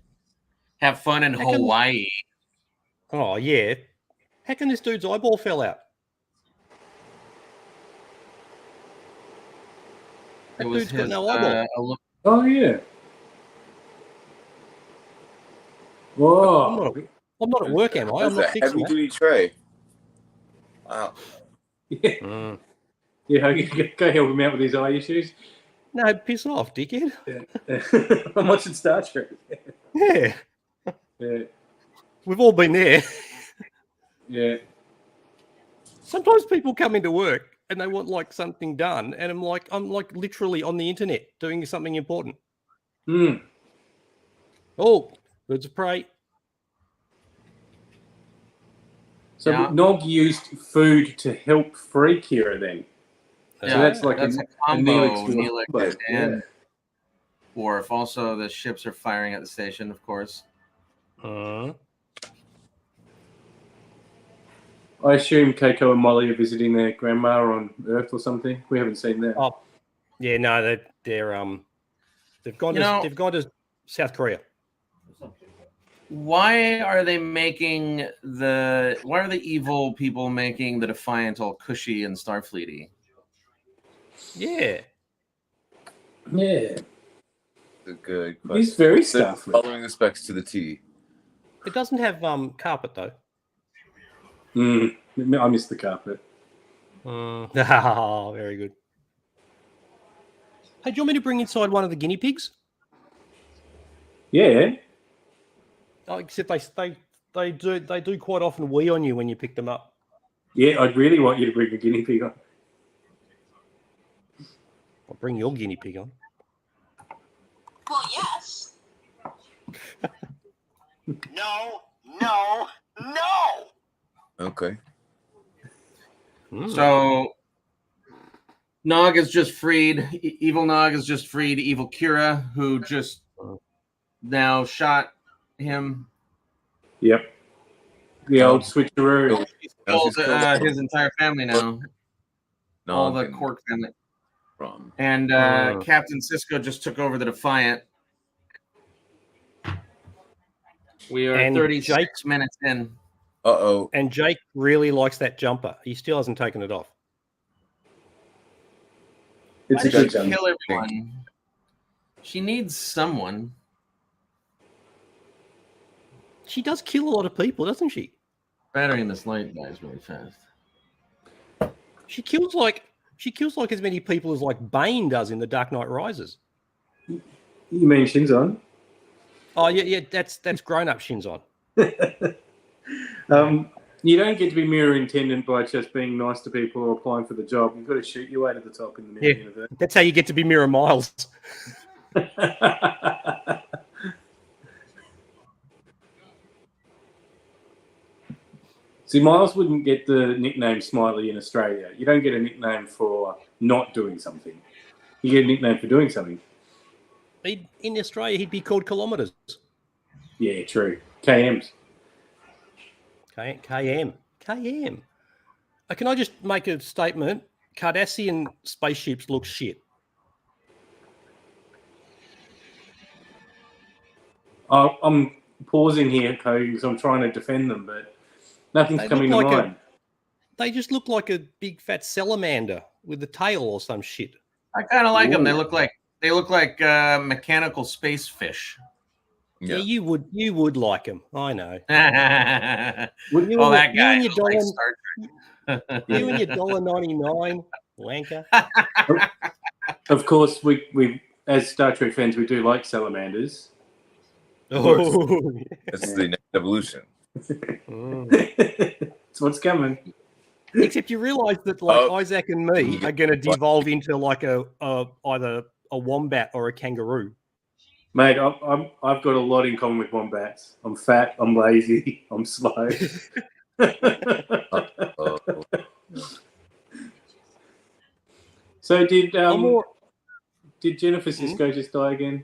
Have fun in How come- Hawaii. Oh, yeah. How come this dude's eyeball fell out? That It was dude's got his, no eyeball. Oh, yeah. Whoa. I'm not at work, am I? I'm That's not a fixing heavy that. duty tray. Wow. Yeah, yeah. Go help him out with his eye issues. No, piss off, dickhead. Yeah. I'm watching Star Trek. Yeah, Yeah, we've all been there. yeah. Sometimes people come into work and they want like something done, and I'm like literally on the internet doing something important. Hmm. Oh, birds of prey. So Yeah. Nog used food to help free Kira then. So Yeah, that's like that's a a combo. Neelix Neelix combo. and Worf. Also, the ships are firing at the station, of course. I assume Keiko and Molly are visiting their grandma on Earth or something. We haven't seen that. Oh, yeah, no, they're they've gone to South Korea. Why are they making why are the evil people making the Defiant all cushy and Starfleety? Yeah, Yeah, A good question. he's very They're Starfleet. following the specs to the T. it doesn't have carpet though. I missed the carpet. Oh, very good. Hey, do you want me to bring inside one of the guinea pigs? Yeah. Oh, except they do quite often wee on you when you pick them up. Yeah, I'd really want you to bring a guinea pig on. I'll bring your guinea pig on. Well, yes. No, no, no. Okay. So Nog has just freed evil Nog has just freed evil Kira, who just now shot him. Yep. The old switcheroo. He's killed his entire family now. All the Nog and Quark family. From. And Captain Sisko just took over the Defiant. We are And 36 minutes in. Uh-oh. And Jake really likes that jumper. He still hasn't taken it off. It's Why a does good she jump. kill everyone? She needs someone. She does kill a lot of people, doesn't she? Battery in this light dies really fast. She kills like as many people as like Bane does in The Dark Knight Rises. You mean Shinzon? Oh yeah, that's grown up Shinzon. You don't get to be mirror intendant by just being nice to people or applying for the job. You've got to shoot your way to the top in the mirror universe. That's how you get to be Mirror Miles. See, Miles wouldn't get the nickname Smiley in Australia. You don't get a nickname for not doing something. You get a nickname for doing something. In Australia, he'd be called Kilometres. Yeah, true. KMs. KM. Can I just make a statement? Cardassian spaceships look shit. I'm pausing here, Cody, because I'm trying to defend them, but nothing's They coming to look like mind. They just look like a big fat salamander with a tail or some shit. I kind of like them. They Ooh. look like mechanical space fish. Yeah, you would like them. I know. Oh, that guy. You and your $1.99 wanker. Of course, we as Star Trek fans, we do like salamanders. Oh, That's the next evolution. It's what's coming. Except you realise that Isaac and me are going to devolve into like either a wombat or a kangaroo. Mate, I've got a lot in common with wombats. I'm fat, I'm lazy, I'm slow. So did Jennifer Sisko just die again?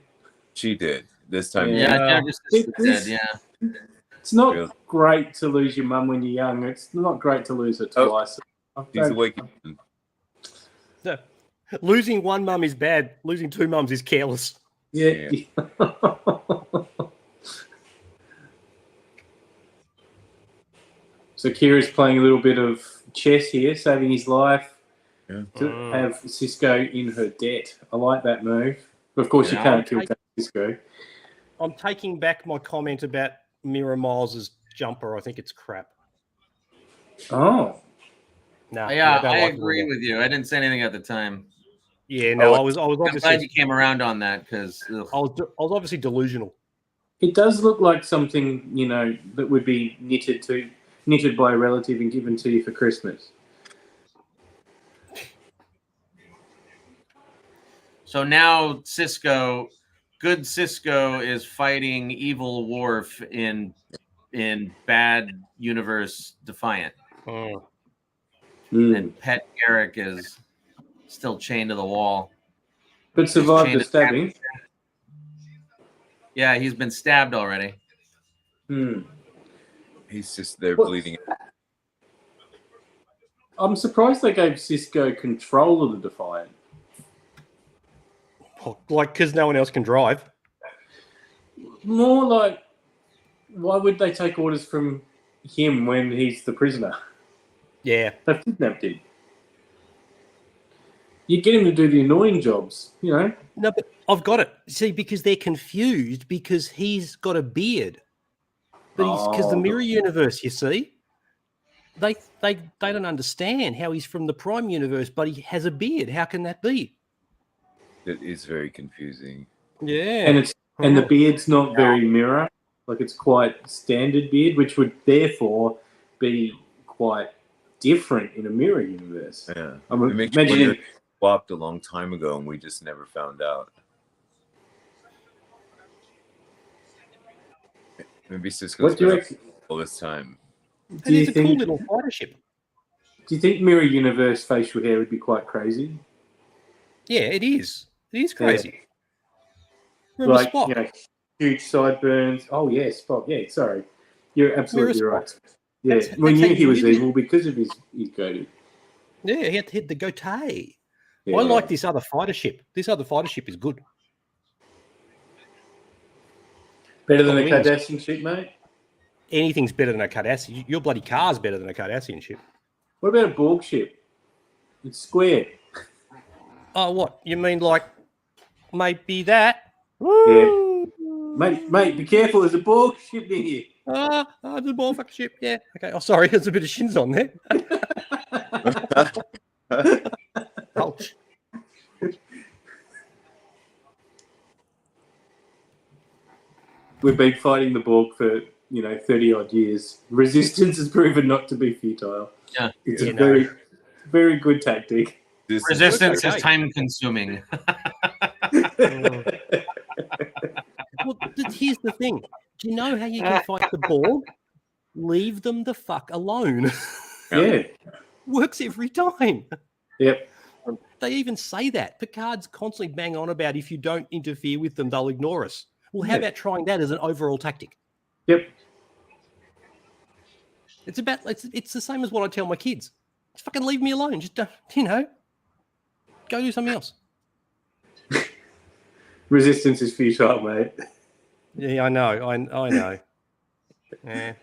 She did. This time. Yeah, Jennifer Sisko did, yeah. It's not great to lose your mum when you're young. It's not great to lose her twice. She's awake. No. Losing one mum is bad. Losing two mums is careless. Yeah. So Kira's playing a little bit of chess here, saving his life to have Sisko in her debt. I like that move. But of course, you can't kill Sisko. I'm taking back my comment about Mira Miles's jumper. I think it's crap. Oh. No, Yeah, don't I like it agree either. with you. I didn't say anything at the time. Yeah, no, Oh, I was I'm glad obviously you came around on that because I was obviously delusional. It does look like something, you know, that would be knitted by a relative and given to you for Christmas. so now good Cisco is fighting evil Worf in bad universe Defiant, Mm. and Pet Garrick is still chained to the wall. But survived chained the to stabbing. Yeah, he's been stabbed already. He's just there What? bleeding. I'm surprised they gave Cisco control of the Defiant. Like, because no one else can drive. More like, why would they take orders from him when he's the prisoner? Yeah. They've kidnapped him. You get him to do the annoying jobs, you know? No, but I've got it. See, because they're confused because he's got a beard. But he's because the mirror universe, you see, they don't understand how he's from the Prime universe, but he has a beard. How can that be? It is very confusing. Yeah. And the beard's not very mirror. Like, it's quite standard beard, which would therefore be quite different in a mirror universe. Yeah. I'm It makes you imagining wonder if it swapped a long time ago and we just never found out. Maybe Cisco's what do you been up reckon? all this time. And Do you it's a cool think? little fighter ship. Do you think mirror universe facial hair would be quite crazy? Yeah, it is. It is crazy. Remember Like, Spock? you know, huge sideburns. Oh yeah, Spock. Yeah, sorry, you're absolutely Mirror right. Yeah, That's we how knew you he was did it. evil because of his goatee. Yeah, he had to hit the goatee. Yeah. I like this other fighter ship. This other fighter ship is good. Better than a Wings. Cardassian ship, mate. Anything's better than a Cardassian. Your bloody car's better than a Cardassian ship. What about a Borg ship? It's square. Oh, what? You mean like maybe that? Yeah. Mate, be careful. There's a Borg ship near you. There's a ball fucking ship. Yeah. Okay. Oh, sorry. There's a bit of shins on there. Ouch. We've been fighting the Borg for 30 odd years. Resistance has proven not to be futile. Yeah. It's You a know. very, very good tactic. This Resistance okay. is time consuming. Well, here's the thing. Do you know how you can fight the Borg? Leave them the fuck alone. Yeah. Works every time. Yep. They even say that. Picard's constantly bang on about if you don't interfere with them, they'll ignore us. Well, how Yeah. about trying that as an overall tactic? Yep. It's the same as what I tell my kids. Just fucking leave me alone. Just, go do something else. Resistance is futile, mate. Yeah, I know. I know. Yeah.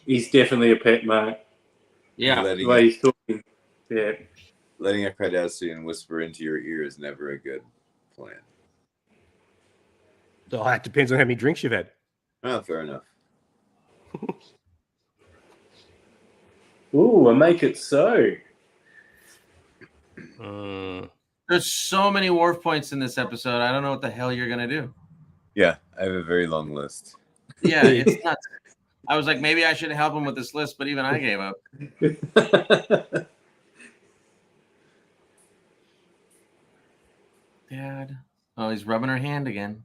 He's definitely a pet, mate. Yeah. The way he's talking. Yeah. letting a Cardassian whisper into your ear is never a good plan. Oh, it depends on how many drinks you've had. Oh, fair enough. Ooh, I make it so. There's so many wharf points in this episode. I don't know what the hell you're gonna do. Yeah, I have a very long list. Yeah, it's nuts. I was like, maybe I should help him with this list, but even I gave up. Dad. Oh, he's rubbing her hand again.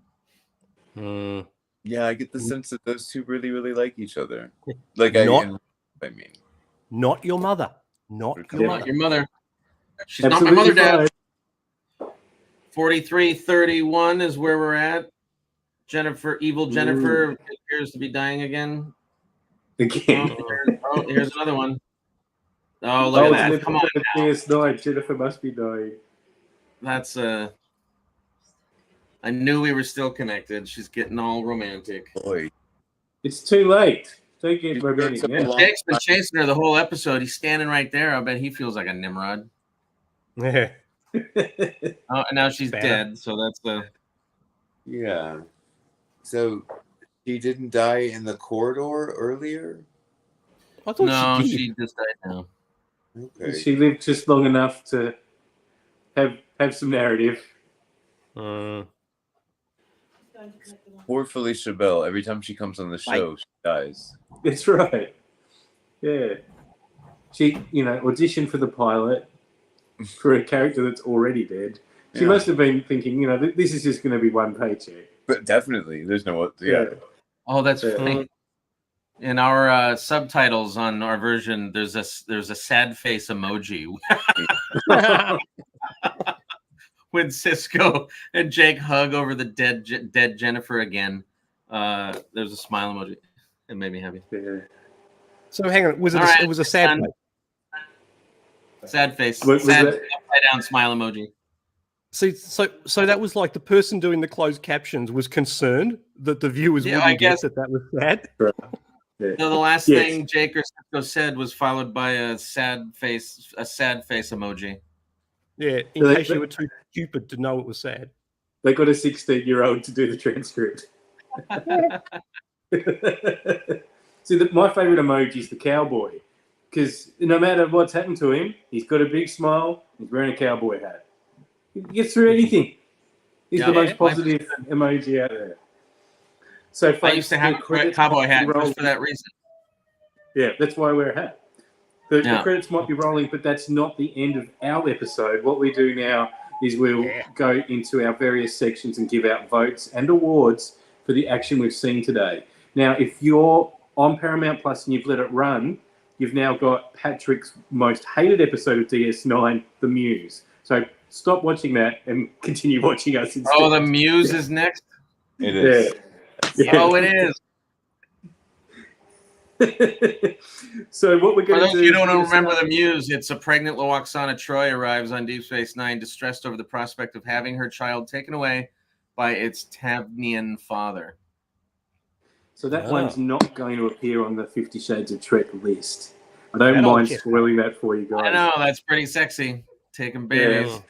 Yeah, I get the sense that those two really, really like each other. Not- I mean, Not your mother. Not Yeah. your Not mother. your mother. She's not my mother, Dad. fine. 43-31 is where we're at. Evil Jennifer appears to be dying again. Again. Here's another one. Oh, look at that. Come on. DS9. Jennifer must be dying. That's I knew we were still connected. She's getting all romantic. boy, It's too late. Don't get You've romantic got now. some- Jake's been chasing her the whole episode. He's standing right there. I bet he feels like a Nimrod. Yeah. Oh, and now she's Banner. dead. So that's the. yeah. So he didn't die in the corridor earlier? I thought No, she did. she just died now. Okay. She lived just long enough to have some narrative. Poor Felicia Bell. Every time she comes on the show, she dies. That's right. Yeah. She, auditioned for the pilot for a character that's already dead. She Yeah. must have been thinking, this is just going to be one paycheck. But definitely, there's no. Yeah. Oh, that's Yeah. funny. In our subtitles on our version, there's a sad face emoji when Cisco and Jake hug over the dead Jennifer again. There's a smile emoji. It made me happy. Yeah. So hang on, was it? All right, it was a sad son. face. Sad face. Was Sad that- upside down smile emoji. See, so that was like the person doing the closed captions was concerned that the viewers Yeah, wouldn't I guess- get that was sad. Yeah. So the last Yes. thing Jake or Cisco said was followed by a sad face emoji. Yeah, in So case you were too stupid to know it was sad. They got a 16-year-old to do the transcript. See, my favourite emoji is the cowboy. Because no matter what's happened to him, he's got a big smile, he's wearing a cowboy hat. He gets through anything. He's Yeah. the most positive emoji out there. So I folks, used to have the a credits cowboy might be hat just rolling. for that reason. Yeah, that's why I wear a hat. The Yeah. credits might be rolling, but that's not the end of our episode. What we do now is we'll go into our various sections and give out votes and awards for the action we've seen today. Now, if you're on Paramount Plus and you've let it run, you've now got Patrick's most hated episode of DS9, The Muse. So stop watching that and continue watching us instead. Oh, the Muse is next. It is. Yeah. Oh, it is. So what we're For going those to of do you who don't is- remember the Muse, it's a pregnant Loaxana Troy arrives on Deep Space Nine, distressed over the prospect of having her child taken away by its Tavnian father. So that Oh. one's not going to appear on the 50 Shades of Trek list. I don't That old mind shit. spoiling that for you guys. I know, that's pretty sexy. Taking babies. Yeah.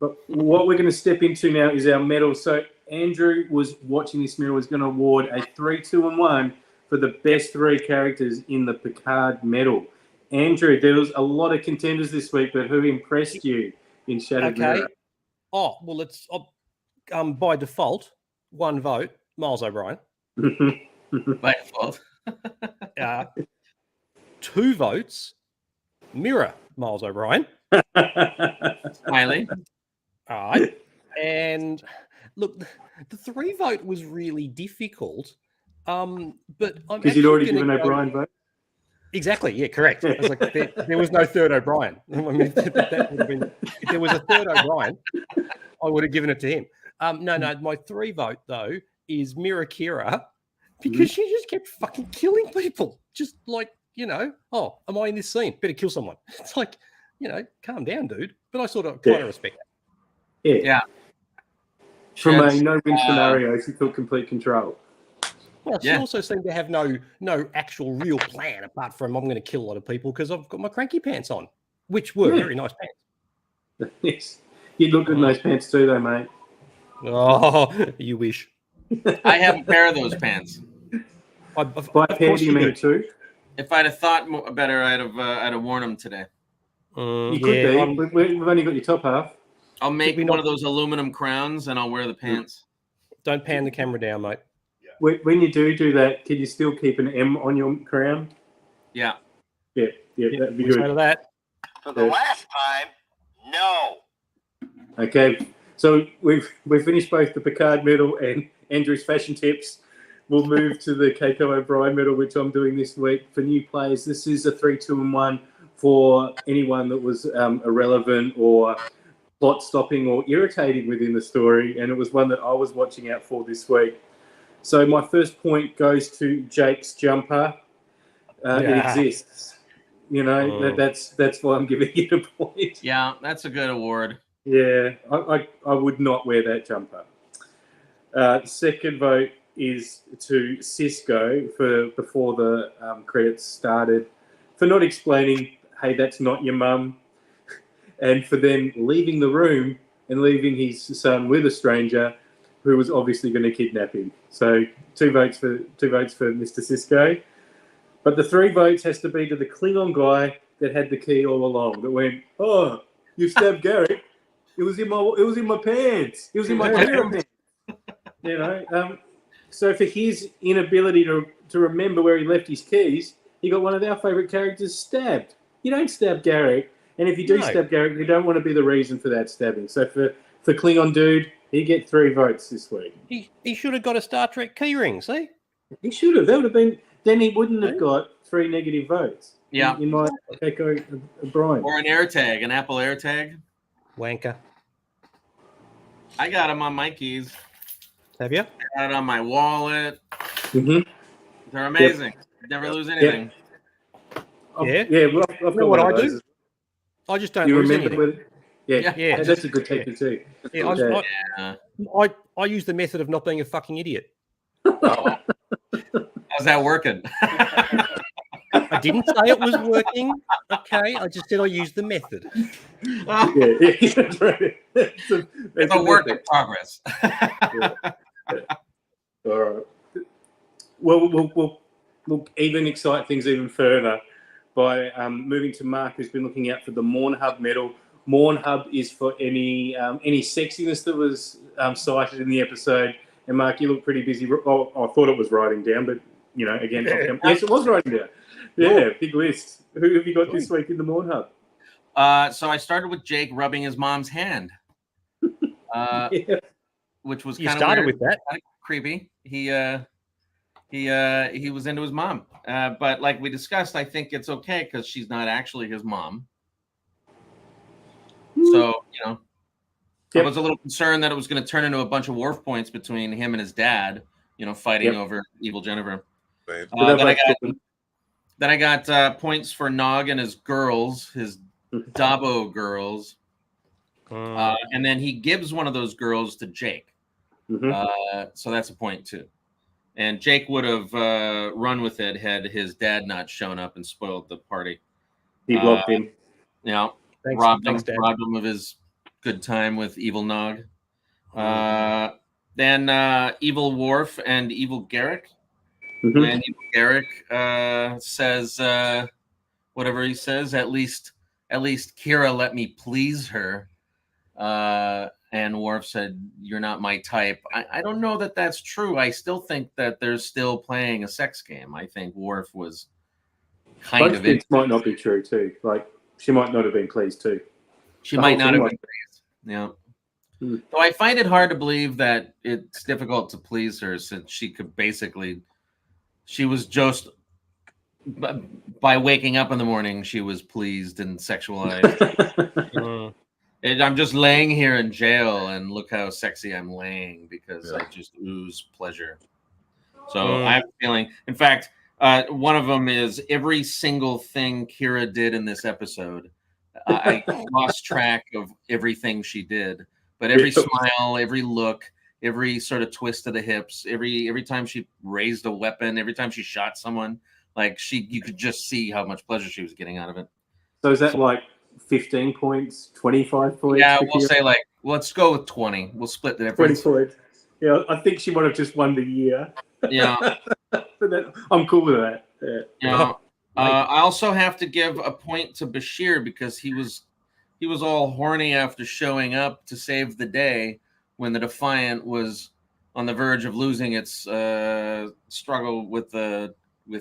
But what we're going to step into now is our medal. So Andrew was watching this medal, was going to award a 3, 2, and 1 for the best 3 characters in the Picard medal. Andrew, there was a lot of contenders this week, but who impressed you in Shattered Okay. Mirror? Oh well, it's by default 1 vote, Miles O'Brien. By default. 2 votes, Mirror, Miles O'Brien. Smiley. All right. And look, the 3 vote was really difficult. But I'm Because you'd already actually given gonna go- O'Brien vote. Exactly. Yeah, correct. I was like, there was no third O'Brien. I mean, that would have been, if there was a third O'Brien, I would have given it to him. No, my 3 vote though is Mira Kira because she just kept fucking killing people. Just like, oh, am I in this scene? Better kill someone. It's like, calm down, dude. But I sort of kind of respect that. Yeah. Yeah. From a Chance, no-win scenario, she took complete control. Well, she Yeah. also seemed to have no actual real plan apart from I'm going to kill a lot of people because I've got my cranky pants on, which were very nice pants. Yes. You'd look good in those pants too, though, mate. Oh, you wish. I have a pair of those pants. By a pair, do you mean 2? If I'd have thought better, I'd have worn them today. You could be. We've only got your top half. I'll make we one not- of those aluminum crowns and I'll wear the pants. Don't pan the camera down, mate. When you do that, can you still keep an M on your crown? Yeah. Yeah, that'd be What's good. out of that? For the last time, no. Okay, so we've finished both the Picard medal and Andrew's fashion tips. We'll move to the Keiko O'Brien medal, which I'm doing this week for new players. This is a 3, 2, and 1 for anyone that was irrelevant or plot stopping or irritating within the story, and it was one that I was watching out for this week. So my first point goes to Jake's jumper. It exists. That's why I'm giving it a point. Yeah, that's a good award. Yeah, I would not wear that jumper. Second vote is to Cisco for before the credits started for not explaining, hey, that's not your mum, and for then leaving the room and leaving his son with a stranger who was obviously going to kidnap him. So two votes for Mr. Cisco. But the 3 votes has to be to the Klingon guy that had the key all along. That went, oh, you stabbed Garrick. It was in my pants. It was in my Kira pants. You know. So for his inability to remember where he left his keys, he got one of our favourite characters stabbed. You don't stab Garrick, and if you do stab Garrick, you don't want to be the reason for that stabbing. So for Klingon dude, he get 3 votes this week. He should have got a Star Trek keyring. See, he should have. That would have been. Then he wouldn't have got 3 negative votes. Yeah. You might echo Brian. Or an AirTag, an Apple AirTag. wanker. I got them on my keys. Have you? I got it on my wallet. Mm-hmm. They're amazing. Never lose anything. Yeah. Yeah. Well, I've got You know what one of I do? those. I just don't You lose remember? anything. Yeah. That's a good technique too. Yeah, Yeah. I use the method of not being a fucking idiot. How's that working? I didn't say it was working. Okay, I just said I used the method. Yeah, that's right. It's a work in progress. All right. Well, we'll even excite things even further by moving to Mark, who's been looking out for the Morn Hub medal. Morn Hub is for any sexiness that was cited in the episode. And Mark, you look pretty busy. Oh, I thought it was writing down, but you know, again, yes, it was writing down. Yeah, big list. Who have you got this week in the Morn Hub? So I started with Jake rubbing his mom's hand, which was You kind of started weird, with that. kind of creepy. He was into his mom, but like we discussed, I think it's okay because she's not actually his mom. So I was a little concerned that it was going to turn into a bunch of wharf points between him and his dad, fighting over evil Jennifer. Right. Then I got points for Nog and his girls, his Dabo girls. And then he gives one of those girls to Jake. So that's a point too. And Jake would have run with it had his dad not shown up and spoiled the party. He blocked him. Yeah. Thanks, robbed Dad. him of his good time with evil Nog. Then evil Worf and evil Garrick. And evil Garrick says whatever he says. At least Kira let me please her. And Worf said, "You're not my type." I don't know that that's true. I still think that they're still playing a sex game. I think Worf was kind of it. Might not be true too. Like she might not have been pleased too. She might not have been pleased. Yeah. So I find it hard to believe that it's difficult to please her since she was just by waking up in the morning, she was pleased and sexualized. And I'm just laying here in jail and look how sexy I'm laying because I just ooze pleasure. So I have a feeling. In fact, one of them is every single thing Kira did in this episode. I lost track of everything she did, but every smile, every look, every sort of twist of the hips, every time she raised a weapon, every time she shot someone, you could just see how much pleasure she was getting out of it. So is that like 15 points, 25 points? Yeah, we'll say let's go with 20. We'll split the difference. 20 points. Yeah, I think she might have just won the year. Yeah. But I'm cool with that. Yeah. I also have to give a point to Bashir because he was all horny after showing up to save the day when the Defiant was on the verge of losing its struggle with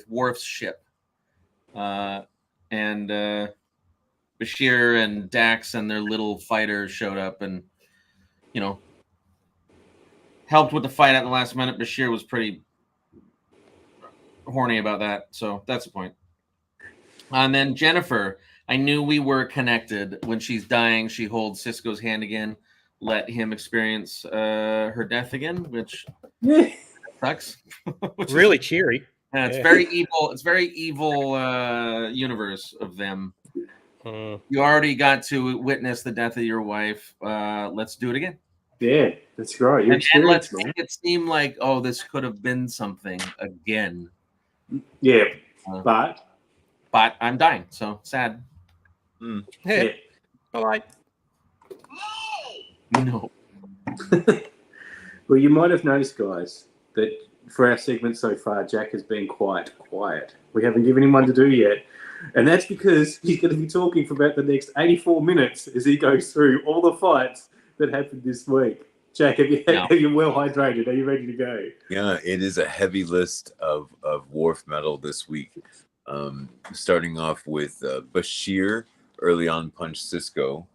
Worf's ship. And Bashir and Dax and their little fighter showed up and, helped with the fight at the last minute. Bashir was pretty horny about that. So that's the point. And then Jennifer, I knew we were connected. When she's dying, she holds Cisco's hand again, let him experience her death again, which sucks. Really cheery. Yeah, it's very evil. It's very evil universe of them. You already got to witness the death of your wife. Let's do it again. Yeah, that's right. And let's make it seem like, this could have been something again. Yeah, but I'm dying, so sad. Yeah. All right. No. Well, you might have noticed, guys, that for our segment so far, Jack has been quite quiet. We haven't given him one to do yet. And that's because he's going to be talking for about the next 84 minutes as he goes through all the fights that happened this week. Jack, are you well hydrated? Are you ready to go? Yeah, it is a heavy list of Worf metal this week. Starting off with Bashir early on punched Cisco.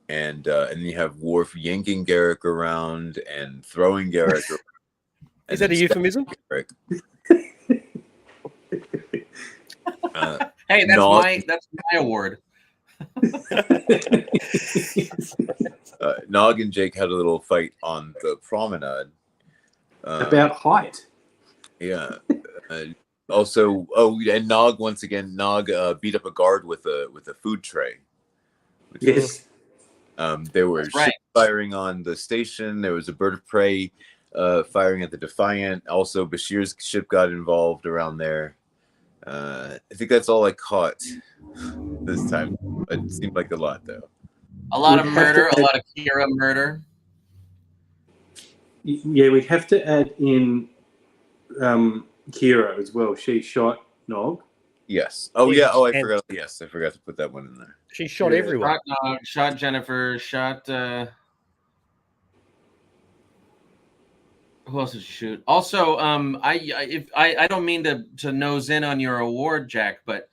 And you have Worf yanking Garrick around and throwing Garrick around. Is that a euphemism? Hey, that's my award. Nog and Jake had a little fight on the promenade about height. Yeah. Also, and Nog once again. Nog beat up a guard with a food tray. Yes. There were ships firing on the station. There was a bird of prey firing at the Defiant. Also, Bashir's ship got involved around there. I think that's all I caught this time. It seemed like a lot, though. A lot of murder, a lot of Kira murder. Yeah, we'd have to add in Kira as well. She shot Nog. Yes. Oh, yeah. Oh, I forgot. Yes, I forgot to put that one in there. She shot everyone. Shot Nog, shot Jennifer, shot... Who else did she shoot? Also, I don't mean to nose in on your award, Jack, but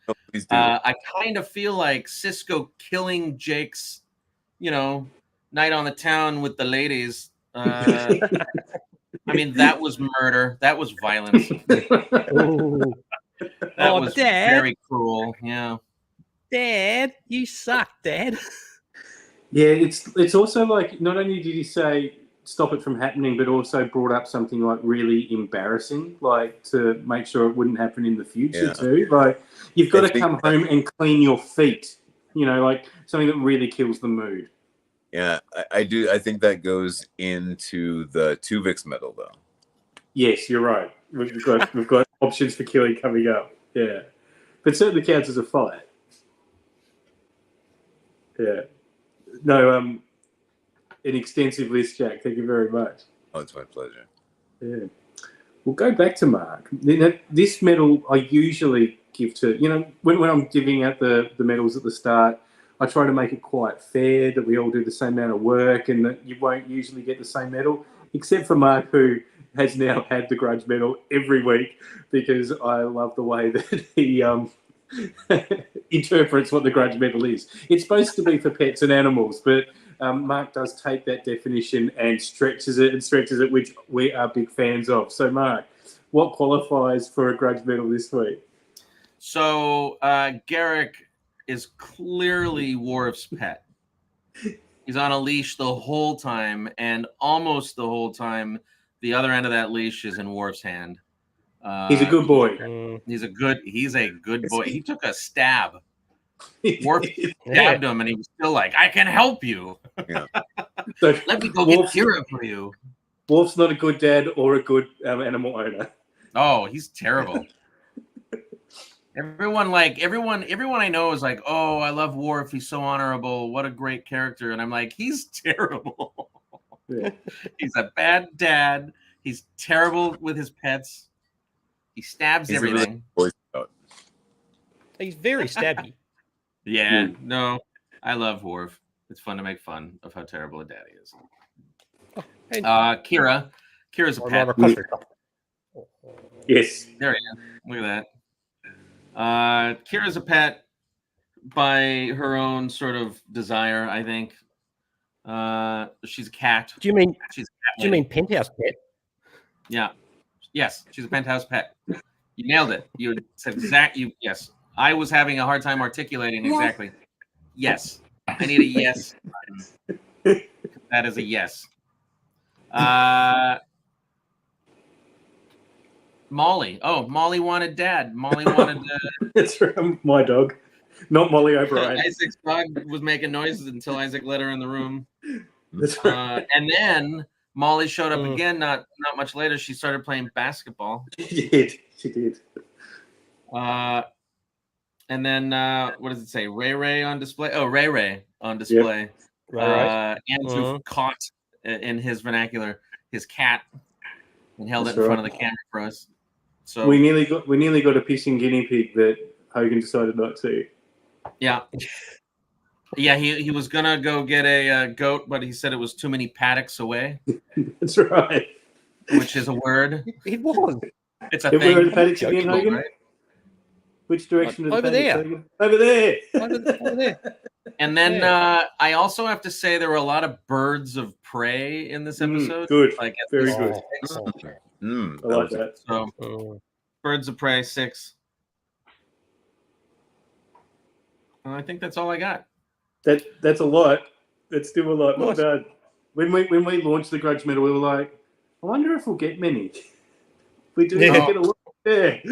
I kind of feel like Cisco killing Jake's, night on the town with the ladies. I mean, that was murder. That was violence. That was Dad. Very cruel. Yeah. Dad, you suck, Dad. Yeah, it's also like not only did he say stop it from happening, but also brought up something like really embarrassing, like to make sure it wouldn't happen in the future too. Like you've got to come home and clean your feet, like something that really kills the mood. Yeah, I do. I think that goes into the Tuvix medal, though. Yes, you're right. We've got options for killing coming up. Yeah, but certainly counts as a fight. Yeah. No. An extensive list, Jack. Thank you very much. Oh, it's my pleasure. Yeah. We'll go back to Mark. This medal I usually give to, when I'm giving out the medals at the start, I try to make it quite fair that we all do the same amount of work and that you won't usually get the same medal, except for Mark, who has now had the Grudge medal every week because I love the way that he interprets what the Grudge medal is. It's supposed to be for pets and animals, but Mark does take that definition and stretches it, which we are big fans of. So, Mark, what qualifies for a Grudge medal this week? So, Garrick is clearly Worf's pet. He's on a leash the whole time, and almost the whole time, the other end of that leash is in Worf's hand. He's a good boy. He's a good boy. He took a stab. Worf stabbed him, and he was still like, "I can help you. Yeah. So let me go get Kira for you." Worf's not a good dad or a good animal owner. Oh, he's terrible. Everyone I know is like, "Oh, I love Worf. He's so honorable. What a great character." And I'm like, he's terrible. Yeah. He's a bad dad. He's terrible with his pets. He stabs everything. He's very stabby. Yeah, no, I love Worf. It's fun to make fun of how terrible a dad he is. Kira's a pet. Yes. There he is. Look at that. Kira's a pet by her own sort of desire, I think. She's a cat. Do you mean penthouse pet? Yeah. Yes, she's a penthouse pet. You nailed it. You said yes. I was having a hard time articulating exactly. Yes. I need a yes. That is a yes. Molly. Oh, Molly wanted dad. Molly wanted That's my dog. Not Molly O'Brien. Isaac's dog was making noises until Isaac let her in the room. That's right. And then Molly showed up again not much later. She started playing basketball. She did. And then what does it say? Ray on display. Oh, Ray on display. Yep. Andrew caught in his vernacular his cat. and held That's it in front right. of the camera for us. So We nearly got a pissing guinea pig that Hogan decided not to. yeah, he was gonna go get a goat, but he said it was too many paddocks away, That's right. which is a word. It was. It's a Where are the thing. paddocks again, Joking, Hogan? right? Which direction are the Over paddocks, there. Hogan? Over there. Over there. And then Yeah. I also have to say there were a lot of birds of prey in this episode. Good. Like at Very least good. six. I like that. So Oh. birds of prey 6. And I think that's all I got. That's a lot. That's still a lot. Well Nice. done. When we launched the Grudge Medal, we were like, I wonder if we'll get many. We do Yeah. get a lot there.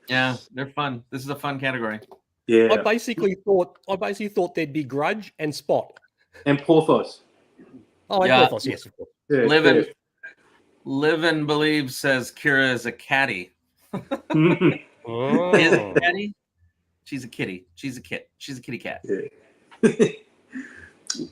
Yeah, they're fun. This is a fun category. I Yeah. basically thought there'd be Grudge and Spot. And Porthos. Oh, and Yeah. Porthos, yes, of course. Yeah, Live and Believe says Kira is a catty. yeah. Is a catty? She's a kitty. She's a kit. She's a kitty cat.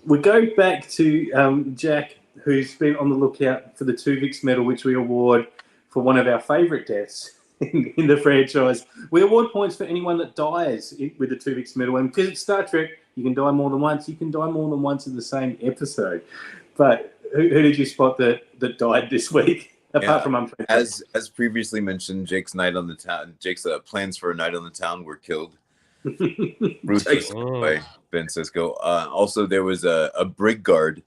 We go back to Jack, who's been on the lookout for the Tuvix medal, which we award for one of our favourite deaths in the franchise. We award points for anyone that dies with the Tuvix medal. And because it's Star Trek, you can die more than once. You can die more than once in the same episode. But who did you spot that died this week? Apart from as previously mentioned, Jake's plans for a night on the town were killed. Ruthlessly by Ben Sisko. Also, there was a brig guard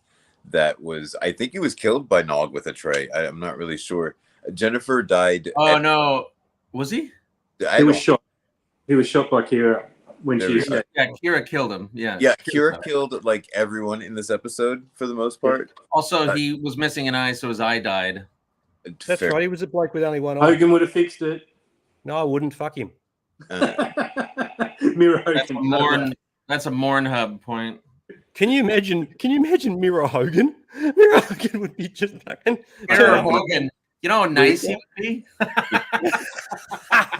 that was, I think he was killed by Nog with a tray. I'm not really sure. Jennifer died. Oh no, was he? He was shot. He was shot by Kira when There she we escaped. Yeah, Kira killed him. Yeah. Yeah, Kira killed like everyone in this episode for the most part. Also, he was missing an eye, so his eye died. That's Fair. right. He was a bloke with only one eye. Hogan would have fixed it. No, I wouldn't. Fuck him. Mira That's a Hogan. Morn. That's a Morn hub point. Can you imagine Mira Hogan? Mira Hogan would be just fucking. Mira Hogan. You know how nice he would be?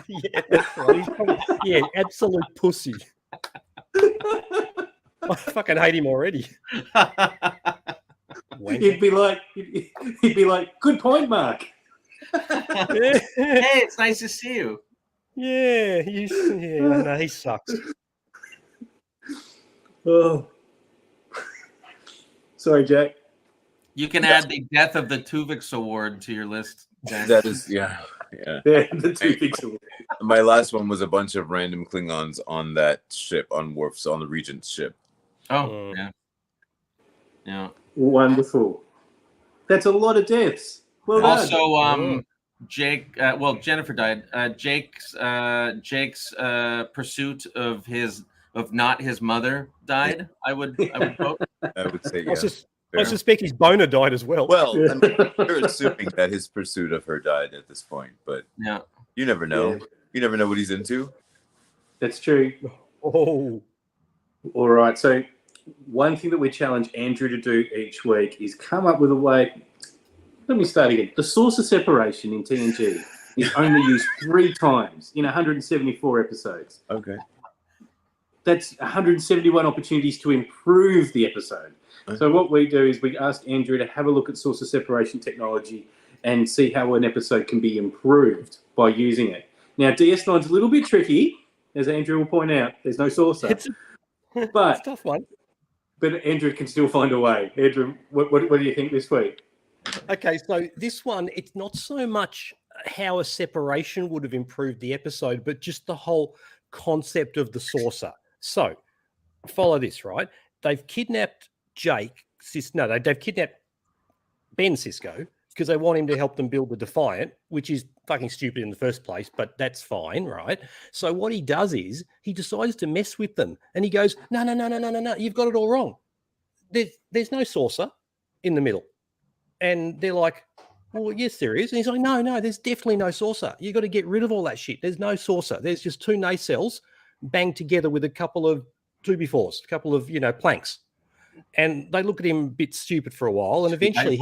Yeah, that's right. He's probably, yeah, absolute pussy. I fucking hate him already. He'd be like, good point, Mark. Yeah, Hey, it's nice to see you. yeah, no, he sucks. Oh, sorry, Jack. You can add the Death of the Tuvix Award to your list, Jack. That is, yeah. Yeah, the two pixels. My last one was a bunch of random Klingons on that ship on Worf's on the Regent's ship. Oh, yeah. Yeah. Wonderful. That's a lot of deaths. Well done. Also, Jake. Well, Jennifer died. Jake's pursuit of not his mother died. I would vote. I would say, yeah. I suspect his boner died as well. Well, I mean, you're assuming that his pursuit of her died at this point, but Yeah. you never know. Yeah. You never know what he's into. That's true. Oh, All right. So one thing that we challenge Andrew to do each week is come up with a way. Let me start again. The source of separation in TNG is only used 3 times in 174 episodes. Okay. That's 171 opportunities to improve the episode. So what we do is we ask Andrew to have a look at source of separation technology and see how an episode can be improved by using it. Now, DS9's a little bit tricky, as Andrew will point out. There's no saucer. it's a But tough one. Andrew can still find a way. Andrew, what do you think this week? Okay, so this one, it's not so much how a separation would have improved the episode, but just the whole concept of the saucer. So, follow this, right? They've kidnapped they've kidnapped Ben Sisko because they want him to help them build the Defiant, which is fucking stupid in the first place, but that's fine, right? So what he does is he decides to mess with them and he goes, no, you've got it all wrong. There's no saucer in the middle. And they're like, well, yes, there is. And he's like, no, there's definitely no saucer. You got to get rid of all that shit. There's no saucer. There's just 2 nacelles banged together with a couple of 2x4s, a couple of, planks. And they look at him a bit stupid for a while. And eventually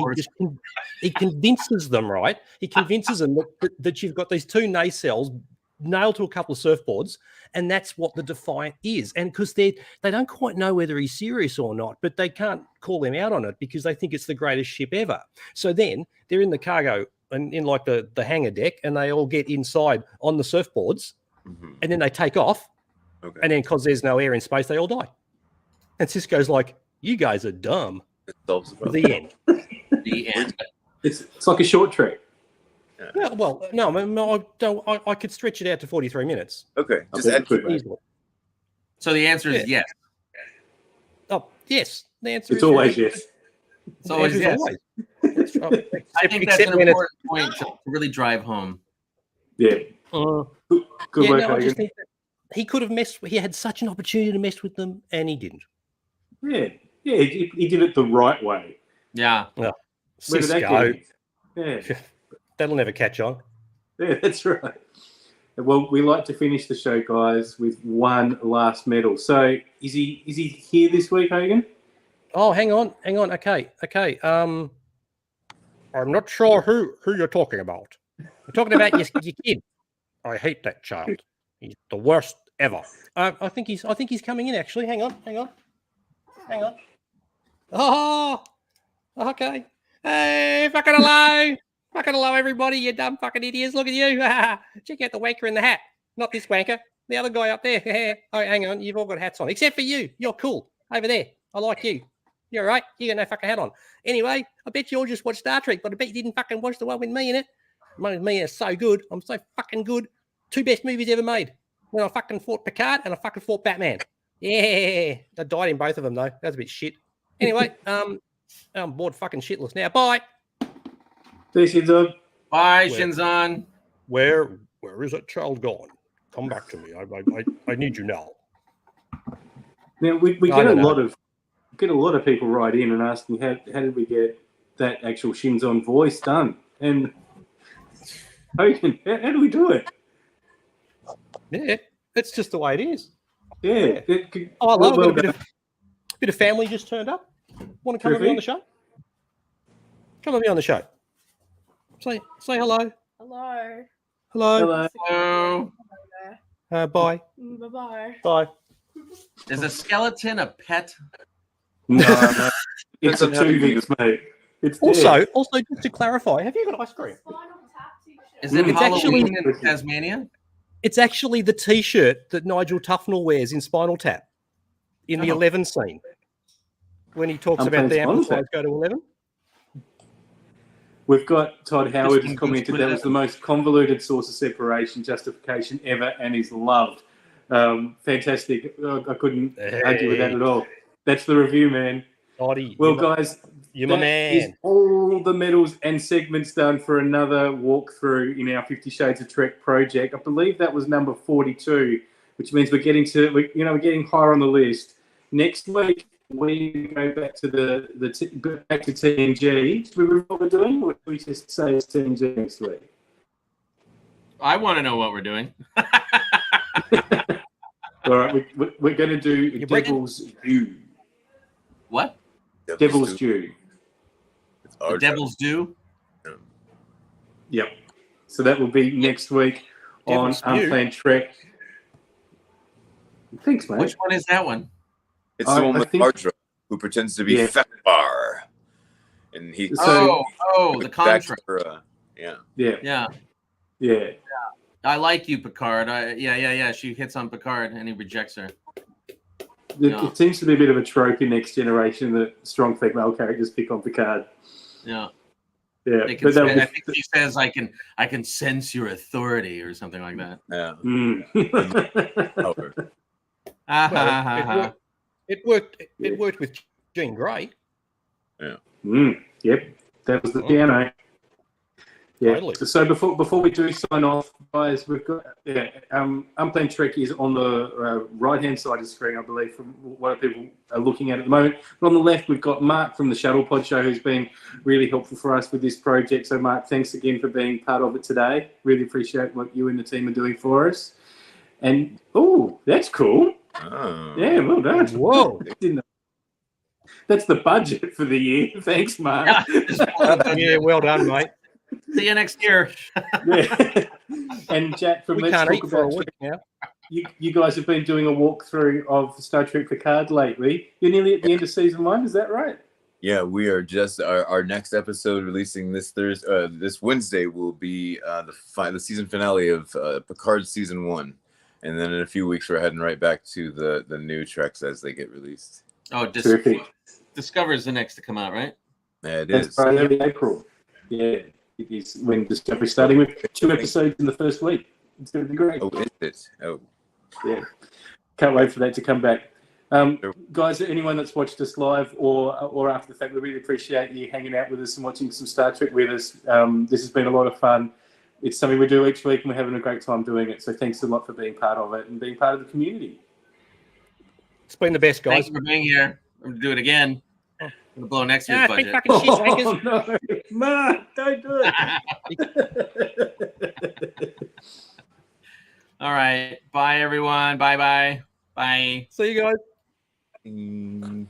he convinces them, right? He convinces them that you've got these 2 nacelles nailed to a couple of surfboards. And that's what the Defiant is. And because they don't quite know whether he's serious or not, but they can't call him out on it because they think it's the greatest ship ever. So then they're in the cargo in like the hangar deck, and they all get inside on the surfboards, and then they take off, and then because there's no air in space, they all die. And Cisco's like, "You guys are dumb." It solves the problem. The end. The end. It's like a short trek. Yeah, well, no, I don't. I could stretch it out to 43 minutes. Okay, just Okay, add good, mate. Easily. So the answer is yes. Oh, yes. The answer It's is always yes. It's always The answer yes. is always. I think that's an important point to really drive home. Yeah. Uh, Good yeah, work, no, I Hogan. just think that he could have messed. He had such an opportunity to mess with them, and he didn't. Yeah. He did it the right way. Yeah. Where did that Cisco, get him? Yeah. that'll never catch on. Yeah, that's right. Well, we like to finish the show, guys, with one last medal. So, is he here this week, Hogan? Oh, hang on. Okay. I'm not sure who you're talking about. You're talking about your kid. I hate that child. He's the worst ever. I think he's coming in actually. Hang on. Oh, okay. Hey, fucking hello, everybody. You dumb fucking idiots. Look at you. Check out the wanker in the hat. Not this wanker. The other guy up there. Oh, hang on. You've all got hats on, except for you. You're cool over there. I like you. You're all right. You got no fucking hat on. Anyway, I bet you all just watched Star Trek, but I bet you didn't fucking watch the one with me in it. The one with me is so good. I'm so fucking good. 2 best movies ever made. When I fucking fought Picard and I fucking fought Batman. Yeah. I died in both of them, though. That's a bit shit. Anyway, I'm bored fucking shitless now. Bye. This is a Bye, Where? Shinzon. Where is that child gone? Come back to me. I need you now. now we I get a don't know. lot of people write in and asking how did we get that actual Shinzon voice done? And Hogan, how do we do it? Yeah, it's just the way it is. Yeah. Oh, I love well it. A bit of family just turned up. Want to come and be on the show? Come and be on the show. Say hello. Hello. Hello. Hello. Bye. Bye-bye. Bye. Is a skeleton a pet? No, it's a Depends on how you 2 weeks, mate. It's Also, just to clarify, have you got ice cream? Is it It's Halloween actually- in Tasmania? It's actually the T-shirt that Nigel Tufnell wears in Spinal Tap in the 11 scene when he talks I'm about the playing Spinal amplifiers go to 11. We've got Todd Howard who's Just commented that was the most convoluted source of separation justification ever and is loved. Fantastic. I couldn't argue with that at all. That's the review, man. Dotty, Well, guys, you're my that is man. all the medals and segments done for another walkthrough in our 50 Shades of Trek project. I believe that was number 42, which means we're getting higher on the list. Next week we go back to back to TNG. Do we remember what we're doing? Or do we just say it's TNG next week? I want to know what we're doing. All right, we're going to do You're breaking- Devil's Due. What? Devil's Due. It's The our Devil's Due? Yep. So that will be next week on Devil's Due? Unplanned Trek. Thanks, mate. Which one is that one? It's the one I with think- Ardra, who pretends to be Yeah. Fekbar. And he So- the back contract. for, yeah. Yeah. Yeah. I like you, Picard. Yeah. She hits on Picard and he rejects her. It, it seems to be a bit of a trope in Next Generation that strong female characters pick on Picard. Yeah. Yeah, They can but say, that'll I be, think she says I can sense your authority or something like that. Yeah. Mm. Oh, It worked with Jean Grey. Yep, that was the piano. Yeah. Totally. So before we do sign off, guys, we've got Unplanned Trek is on the right hand side of the screen, I believe, from what people are looking at the moment. But on the left, we've got Mark from the Shuttle Pod Show, who's been really helpful for us with this project. So, Mark, thanks again for being part of it today. Really appreciate what you and the team are doing for us. And that's cool. oh. Yeah, well done. Whoa. Didn't know. That's the budget for the year. Thanks, Mark. Yeah, well done, mate. See you next year. Yeah. And Jack from We Let's can't Talk eat for a About week now. you guys have been doing a walkthrough of Star Trek Picard lately. You're nearly at the end of season 1, is that right? Yeah, we are just our next episode releasing this Thursday. This Wednesday will be the season finale of Picard season 1, and then in a few weeks we're heading right back to the new treks as they get released. Oh, Terrific. Discover is the next to come out, right? Yeah, it That's is. right, early April. Yeah, it is when Discovery's starting with 2 episodes in the first week. It's going to be great. Oh, is it? Oh, Yeah, can't wait for that to come back. Guys, anyone that's watched us live or after the fact, we really appreciate you hanging out with us and watching some Star Trek with us. This has been a lot of fun. It's something we do each week, and we're having a great time doing it. So thanks a lot for being part of it and being part of the community. It's been the best, guys. Thanks for being here. I'm going to do it again. I'm going to blow next year's budget. Fucking shit, Hackers. Oh, no. Mark, don't do it. All right. Bye, everyone. Bye-bye. Bye. See you guys. mm.